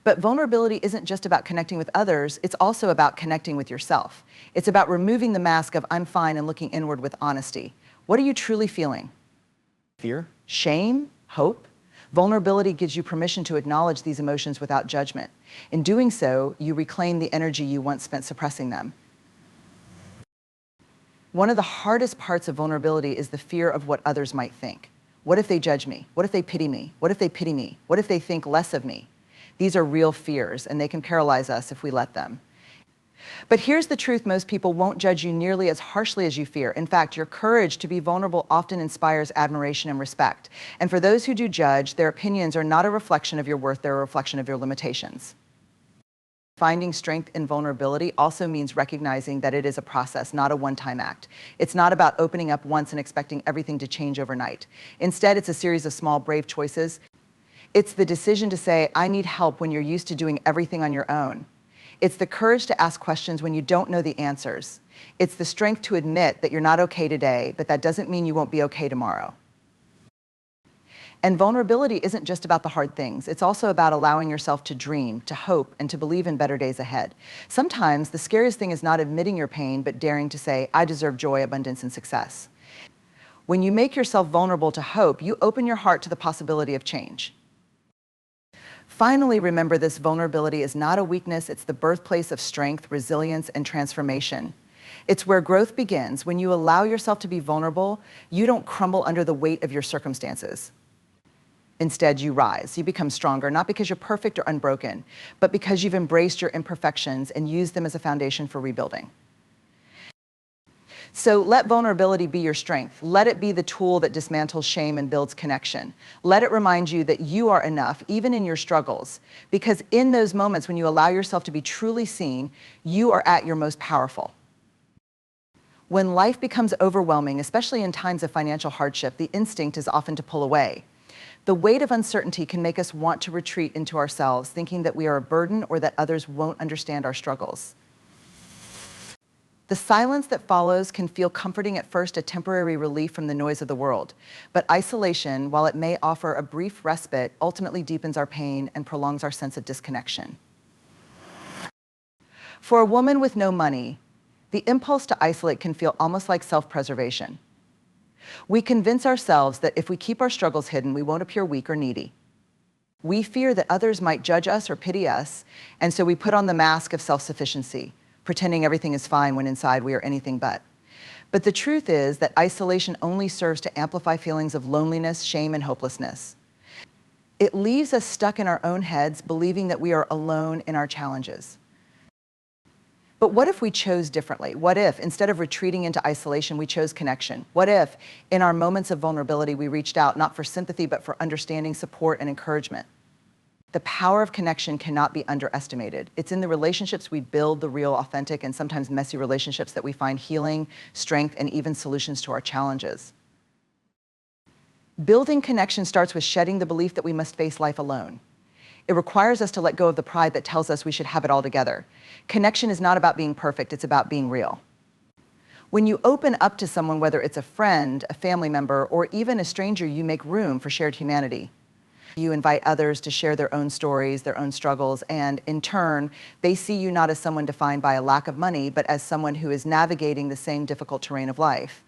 But vulnerability isn't just about connecting with others, it's also about connecting with yourself. It's about removing the mask of I'm fine and looking inward with honesty. What are you truly feeling? Fear? Shame? Hope? Vulnerability gives you permission to acknowledge these emotions without judgment. In doing so, you reclaim the energy you once spent suppressing them. One of the hardest parts of vulnerability is the fear of what others might think. What if they judge me? What if they pity me? What if they pity me? What if they think less of me? These are real fears, and they can paralyze us if we let them. But here's the truth: most people won't judge you nearly as harshly as you fear. In fact, your courage to be vulnerable often inspires admiration and respect. And for those who do judge, their opinions are not a reflection of your worth, they're a reflection of your limitations. Finding strength in vulnerability also means recognizing that it is a process, not a one-time act. It's not about opening up once and expecting everything to change overnight. Instead, it's a series of small, brave choices. It's the decision to say, I need help when you're used to doing everything on your own. It's the courage to ask questions when you don't know the answers. It's the strength to admit that you're not okay today, but that doesn't mean you won't be okay tomorrow. And vulnerability isn't just about the hard things. It's also about allowing yourself to dream, to hope, and to believe in better days ahead. Sometimes the scariest thing is not admitting your pain, but daring to say, I deserve joy, abundance, and success. When you make yourself vulnerable to hope, you open your heart to the possibility of change. Finally, remember this: vulnerability is not a weakness, it's the birthplace of strength, resilience, and transformation. It's where growth begins. When you allow yourself to be vulnerable, you don't crumble under the weight of your circumstances. Instead, you rise. You become stronger, not because you're perfect or unbroken, but because you've embraced your imperfections and used them as a foundation for rebuilding. So let vulnerability be your strength. Let it be the tool that dismantles shame and builds connection. Let it remind you that you are enough, even in your struggles, because in those moments when you allow yourself to be truly seen, you are at your most powerful. When life becomes overwhelming, especially in times of financial hardship, the instinct is often to pull away. The weight of uncertainty can make us want to retreat into ourselves, thinking that we are a burden or that others won't understand our struggles. The silence that follows can feel comforting at first, a temporary relief from the noise of the world. But isolation, while it may offer a brief respite, ultimately deepens our pain and prolongs our sense of disconnection. For a woman with no money, the impulse to isolate can feel almost like self-preservation. We convince ourselves that if we keep our struggles hidden, we won't appear weak or needy. We fear that others might judge us or pity us, and so we put on the mask of self-sufficiency, pretending everything is fine when inside we are anything but. But the truth is that isolation only serves to amplify feelings of loneliness, shame, and hopelessness. It leaves us stuck in our own heads, believing that we are alone in our challenges. But what if we chose differently? What if, instead of retreating into isolation, we chose connection? What if, in our moments of vulnerability, we reached out not for sympathy, but for understanding, support, and encouragement? The power of connection cannot be underestimated. It's in the relationships we build, the real, authentic, and sometimes messy relationships, that we find healing, strength, and even solutions to our challenges. Building connection starts with shedding the belief that we must face life alone. It requires us to let go of the pride that tells us we should have it all together. Connection is not about being perfect, it's about being real. When you open up to someone, whether it's a friend, a family member, or even a stranger, you make room for shared humanity. You invite others to share their own stories, their own struggles, and in turn, they see you not as someone defined by a lack of money, but as someone who is navigating the same difficult terrain of life.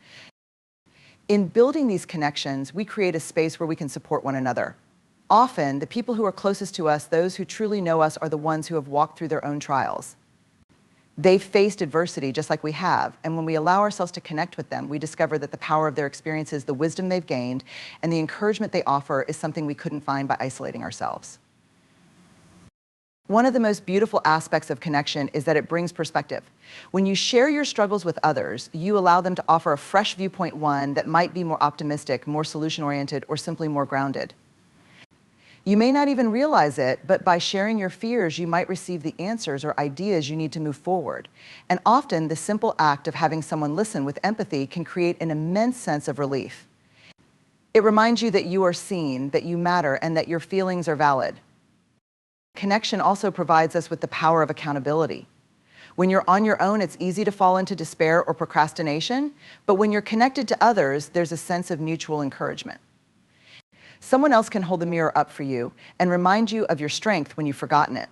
In building these connections, we create a space where we can support one another. Often, the people who are closest to us, those who truly know us, are the ones who have walked through their own trials. They've faced adversity just like we have, and when we allow ourselves to connect with them, we discover that the power of their experiences, the wisdom they've gained, and the encouragement they offer is something we couldn't find by isolating ourselves. One of the most beautiful aspects of connection is that it brings perspective. When you share your struggles with others, you allow them to offer a fresh viewpoint, one that might be more optimistic, more solution-oriented, or simply more grounded. You may not even realize it, but by sharing your fears, you might receive the answers or ideas you need to move forward. And often, the simple act of having someone listen with empathy can create an immense sense of relief. It reminds you that you are seen, that you matter, and that your feelings are valid. Connection also provides us with the power of accountability. When you're on your own, it's easy to fall into despair or procrastination, but when you're connected to others, there's a sense of mutual encouragement. Someone else can hold the mirror up for you and remind you of your strength when you've forgotten it.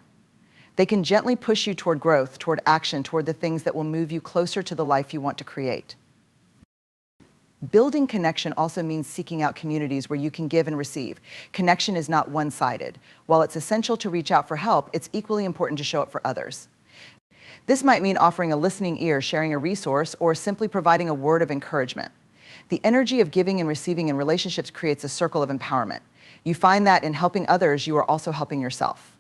They can gently push you toward growth, toward action, toward the things that will move you closer to the life you want to create. Building connection also means seeking out communities where you can give and receive. Connection is not one-sided. While it's essential to reach out for help, it's equally important to show up for others. This might mean offering a listening ear, sharing a resource, or simply providing a word of encouragement. The energy of giving and receiving in relationships creates a circle of empowerment. You find that in helping others, you are also helping yourself.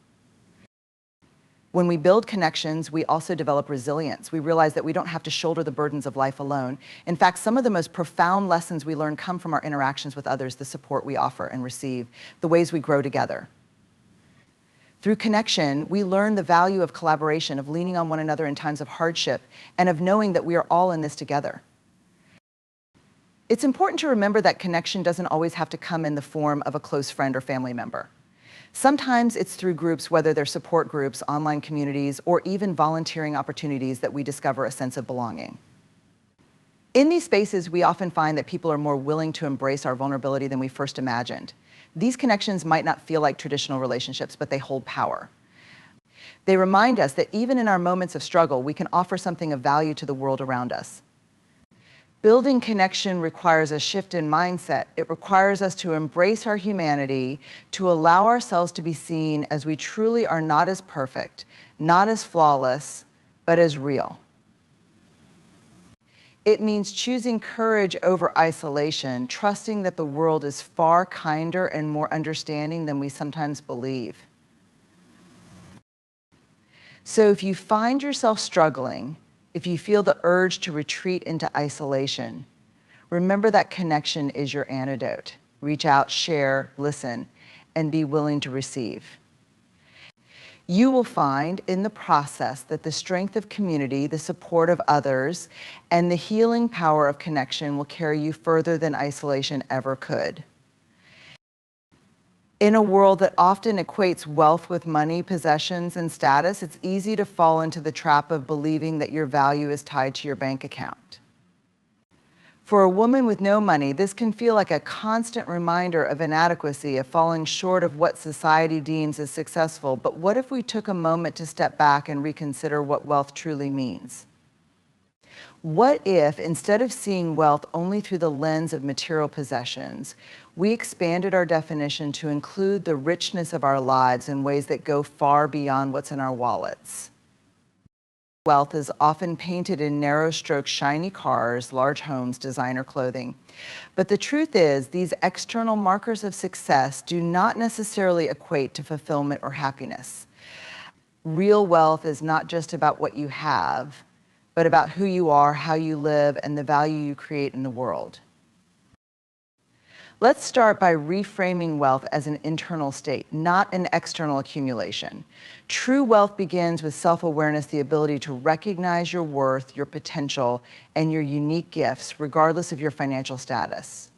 When we build connections, we also develop resilience. We realize that we don't have to shoulder the burdens of life alone. In fact, some of the most profound lessons we learn come from our interactions with others, the support we offer and receive, the ways we grow together. Through connection, we learn the value of collaboration, of leaning on one another in times of hardship, and of knowing that we are all in this together. It's important to remember that connection doesn't always have to come in the form of a close friend or family member. Sometimes it's through groups, whether they're support groups, online communities, or even volunteering opportunities, that we discover a sense of belonging. In these spaces, we often find that people are more willing to embrace our vulnerability than we first imagined. These connections might not feel like traditional relationships, but they hold power. They remind us that even in our moments of struggle, we can offer something of value to the world around us. Building connection requires a shift in mindset. It requires us to embrace our humanity, to allow ourselves to be seen as we truly are, not as perfect, not as flawless, but as real. It means choosing courage over isolation, trusting that the world is far kinder and more understanding than we sometimes believe. So if you find yourself struggling, if you feel the urge to retreat into isolation, remember that connection is your antidote. Reach out, share, listen, and be willing to receive. You will find in the process that the strength of community, the support of others, and the healing power of connection will carry you further than isolation ever could. In a world that often equates wealth with money, possessions, and status, it's easy to fall into the trap of believing that your value is tied to your bank account. For a woman with no money, this can feel like a constant reminder of inadequacy, of falling short of what society deems as successful. But what if we took a moment to step back and reconsider what wealth truly means? What if, instead of seeing wealth only through the lens of material possessions, we expanded our definition to include the richness of our lives in ways that go far beyond what's in our wallets? Wealth is often painted in narrow-stroke, shiny cars, large homes, designer clothing. But the truth is, these external markers of success do not necessarily equate to fulfillment or happiness. Real wealth is not just about what you have, but about who you are, how you live, and the value you create in the world. Let's start by reframing wealth as an internal state, not an external accumulation. True wealth begins with self-awareness, the ability to recognize your worth, your potential, and your unique gifts, regardless of your financial status.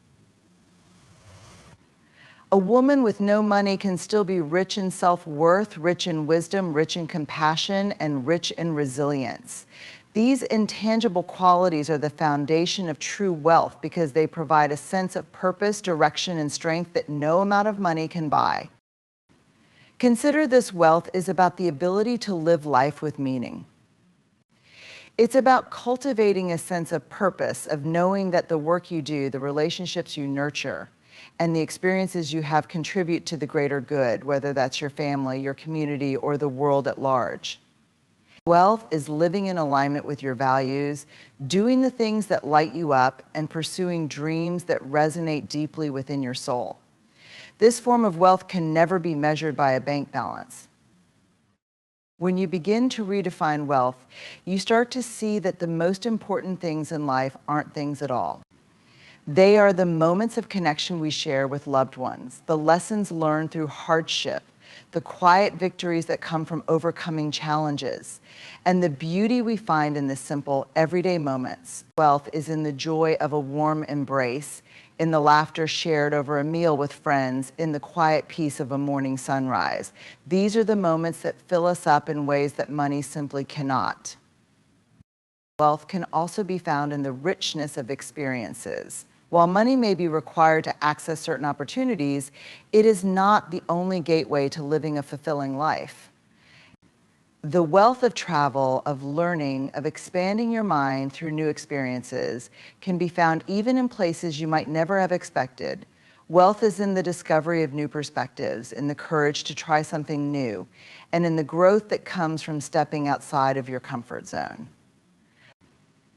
A woman with no money can still be rich in self-worth, rich in wisdom, rich in compassion, and rich in resilience. These intangible qualities are the foundation of true wealth because they provide a sense of purpose, direction, and strength that no amount of money can buy. Consider this wealth is about the ability to live life with meaning. It's about cultivating a sense of purpose, of knowing that the work you do, the relationships you nurture, and the experiences you have contribute to the greater good, whether that's your family, your community, or the world at large. Wealth is living in alignment with your values, doing the things that light you up, and pursuing dreams that resonate deeply within your soul. This form of wealth can never be measured by a bank balance. When you begin to redefine wealth, you start to see that the most important things in life aren't things at all. They are the moments of connection we share with loved ones, the lessons learned through hardship, the quiet victories that come from overcoming challenges, and the beauty we find in the simple, everyday moments. Wealth is in the joy of a warm embrace, in the laughter shared over a meal with friends, in the quiet peace of a morning sunrise. These are the moments that fill us up in ways that money simply cannot. Wealth can also be found in the richness of experiences. While money may be required to access certain opportunities, it is not the only gateway to living a fulfilling life. The wealth of travel, of learning, of expanding your mind through new experiences can be found even in places you might never have expected. Wealth is in the discovery of new perspectives, in the courage to try something new, and in the growth that comes from stepping outside of your comfort zone.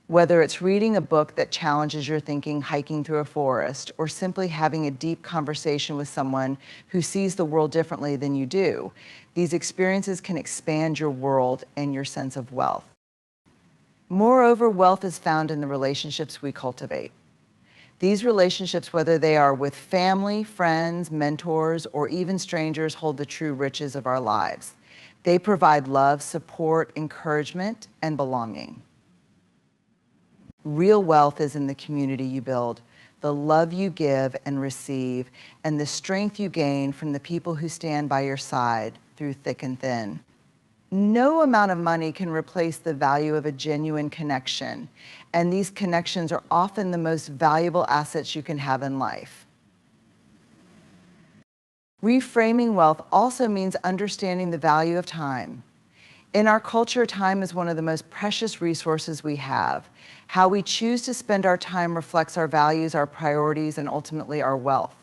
Whether it's reading a book that challenges your thinking, hiking through a forest, or simply having a deep conversation with someone who sees the world differently than you do, these experiences can expand your world and your sense of wealth. Moreover, wealth is found in the relationships we cultivate. These relationships, whether they are with family, friends, mentors, or even strangers, hold the true riches of our lives. They provide love, support, encouragement, and belonging. Real wealth is in the community you build, the love you give and receive, and the strength you gain from the people who stand by your side through thick and thin. No amount of money can replace the value of a genuine connection, and these connections are often the most valuable assets you can have in life. Reframing wealth also means understanding the value of time. In our culture, time is one of the most precious resources we have. How we choose to spend our time reflects our values, our priorities, and ultimately our wealth.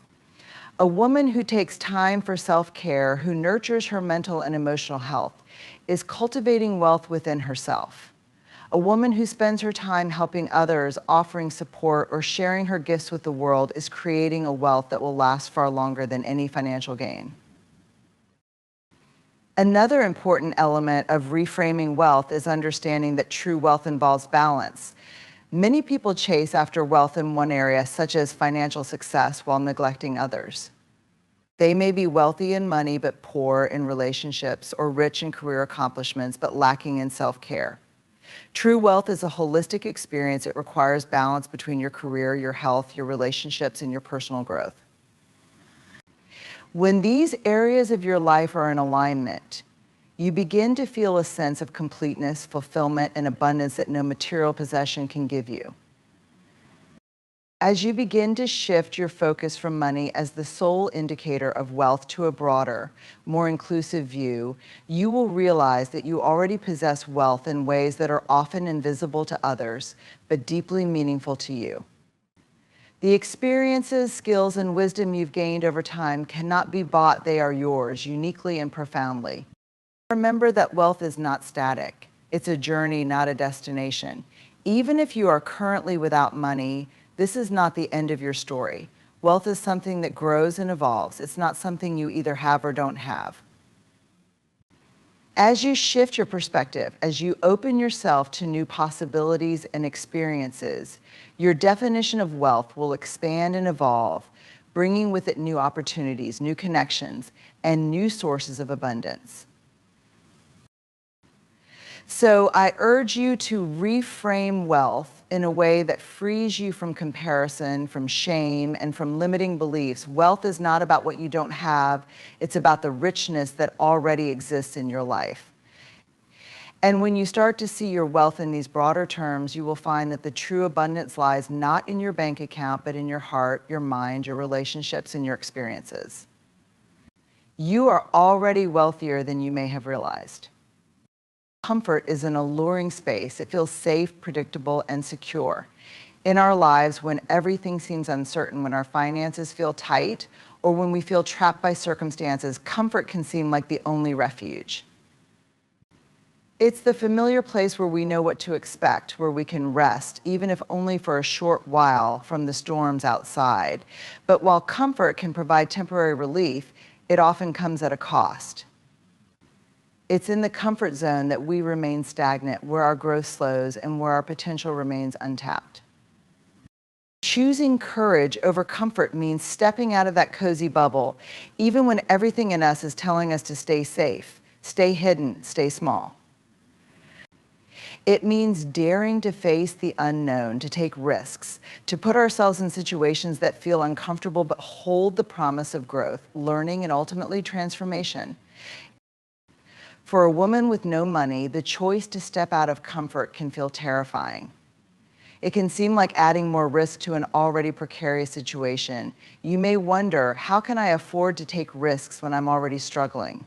A woman who takes time for self-care, who nurtures her mental and emotional health, is cultivating wealth within herself. A woman who spends her time helping others, offering support, or sharing her gifts with the world is creating a wealth that will last far longer than any financial gain. Another important element of reframing wealth is understanding that true wealth involves balance. Many people chase after wealth in one area, such as financial success, while neglecting others. They may be wealthy in money but poor in relationships, or rich in career accomplishments but lacking in self-care. True wealth is a holistic experience. It requires balance between your career, your health, your relationships, and your personal growth. When these areas of your life are in alignment, you begin to feel a sense of completeness, fulfillment, and abundance that no material possession can give you. As you begin to shift your focus from money as the sole indicator of wealth to a broader, more inclusive view, you will realize that you already possess wealth in ways that are often invisible to others, but deeply meaningful to you. The experiences, skills, and wisdom you've gained over time cannot be bought. They are yours, uniquely and profoundly. Remember that wealth is not static. It's a journey, not a destination. Even if you are currently without money, this is not the end of your story. Wealth is something that grows and evolves. It's not something you either have or don't have. As you shift your perspective, as you open yourself to new possibilities and experiences, your definition of wealth will expand and evolve, bringing with it new opportunities, new connections, and new sources of abundance. So I urge you to reframe wealth in a way that frees you from comparison, from shame, and from limiting beliefs. Wealth is not about what you don't have. It's about the richness that already exists in your life. And when you start to see your wealth in these broader terms, you will find that the true abundance lies not in your bank account, but in your heart, your mind, your relationships, and your experiences. You are already wealthier than you may have realized. Comfort is an alluring space. It feels safe, predictable, and secure. In our lives, when everything seems uncertain, when our finances feel tight, or when we feel trapped by circumstances, comfort can seem like the only refuge. It's the familiar place where we know what to expect, where we can rest, even if only for a short while from the storms outside. But while comfort can provide temporary relief, it often comes at a cost. It's in the comfort zone that we remain stagnant, where our growth slows, and where our potential remains untapped. Choosing courage over comfort means stepping out of that cozy bubble, even when everything in us is telling us to stay safe, stay hidden, stay small. It means daring to face the unknown, to take risks, to put ourselves in situations that feel uncomfortable but hold the promise of growth, learning, and ultimately transformation. For a woman with no money, the choice to step out of comfort can feel terrifying. It can seem like adding more risk to an already precarious situation. You may wonder, how can I afford to take risks when I'm already struggling?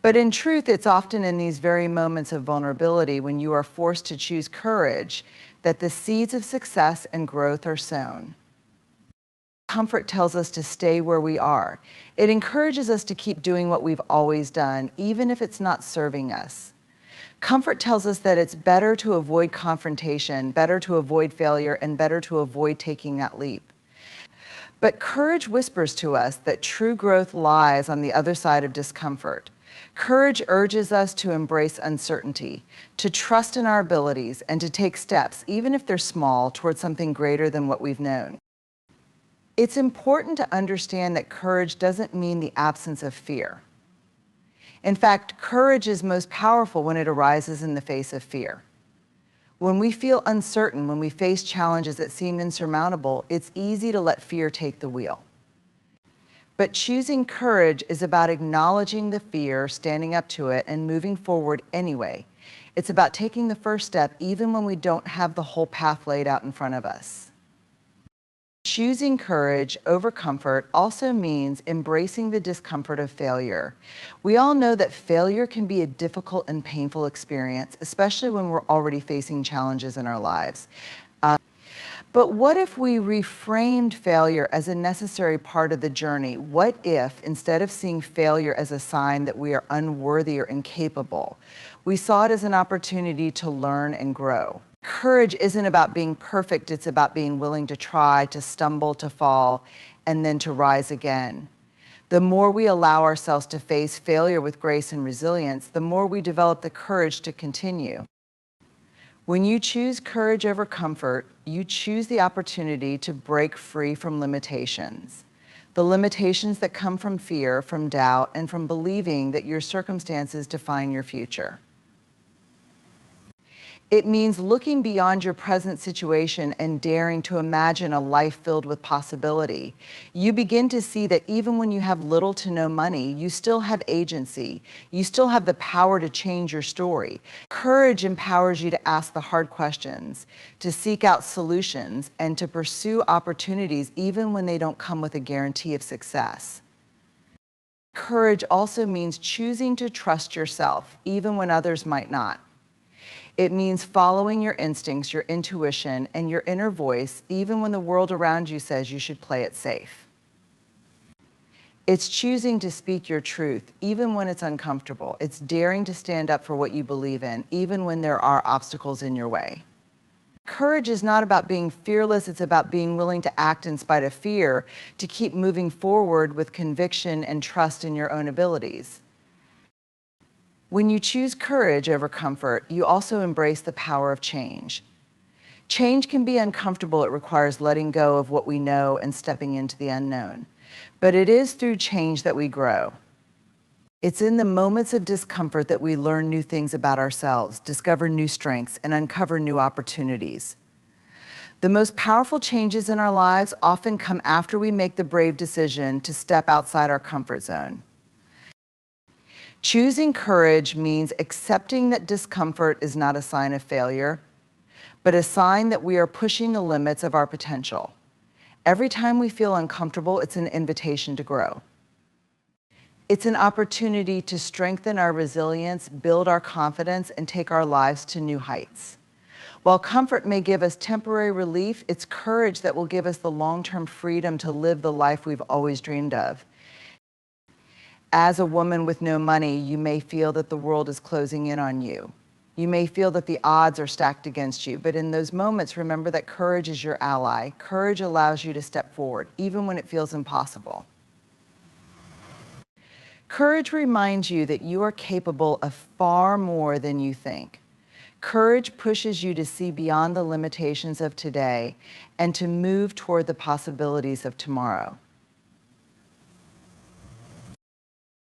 But in truth, it's often in these very moments of vulnerability, when you are forced to choose courage, that the seeds of success and growth are sown. Comfort tells us to stay where we are. It encourages us to keep doing what we've always done, even if it's not serving us. Comfort tells us that it's better to avoid confrontation, better to avoid failure, and better to avoid taking that leap. But courage whispers to us that true growth lies on the other side of discomfort. Courage urges us to embrace uncertainty, to trust in our abilities, and to take steps, even if they're small, towards something greater than what we've known. It's important to understand that courage doesn't mean the absence of fear. In fact, courage is most powerful when it arises in the face of fear. When we feel uncertain, when we face challenges that seem insurmountable, it's easy to let fear take the wheel. But choosing courage is about acknowledging the fear, standing up to it, and moving forward anyway. It's about taking the first step even when we don't have the whole path laid out in front of us. Choosing courage over comfort also means embracing the discomfort of failure. We all know that failure can be a difficult and painful experience, especially when we're already facing challenges in our lives. But what if we reframed failure as a necessary part of the journey? What if, instead of seeing failure as a sign that we are unworthy or incapable, we saw it as an opportunity to learn and grow? Courage isn't about being perfect, it's about being willing to try, to stumble, to fall, and then to rise again. The more we allow ourselves to face failure with grace and resilience, the more we develop the courage to continue. When you choose courage over comfort, you choose the opportunity to break free from limitations. The limitations that come from fear, from doubt, and from believing that your circumstances define your future. It means looking beyond your present situation and daring to imagine a life filled with possibility. You begin to see that even when you have little to no money, you still have agency. You still have the power to change your story. Courage empowers you to ask the hard questions, to seek out solutions, and to pursue opportunities even when they don't come with a guarantee of success. Courage also means choosing to trust yourself, even when others might not. It means following your instincts, your intuition, and your inner voice, even when the world around you says you should play it safe. It's choosing to speak your truth, even when it's uncomfortable. It's daring to stand up for what you believe in, even when there are obstacles in your way. Courage is not about being fearless, it's about being willing to act in spite of fear, to keep moving forward with conviction and trust in your own abilities. When you choose courage over comfort, you also embrace the power of change. Change can be uncomfortable. It requires letting go of what we know and stepping into the unknown. But it is through change that we grow. It's in the moments of discomfort that we learn new things about ourselves, discover new strengths, and uncover new opportunities. The most powerful changes in our lives often come after we make the brave decision to step outside our comfort zone. Choosing courage means accepting that discomfort is not a sign of failure, but a sign that we are pushing the limits of our potential. Every time we feel uncomfortable, it's an invitation to grow. It's an opportunity to strengthen our resilience, build our confidence, and take our lives to new heights. While comfort may give us temporary relief, it's courage that will give us the long-term freedom to live the life we've always dreamed of. As a woman with no money, you may feel that the world is closing in on you. You may feel that the odds are stacked against you, but in those moments, remember that courage is your ally. Courage allows you to step forward, even when it feels impossible. Courage reminds you that you are capable of far more than you think. Courage pushes you to see beyond the limitations of today and to move toward the possibilities of tomorrow.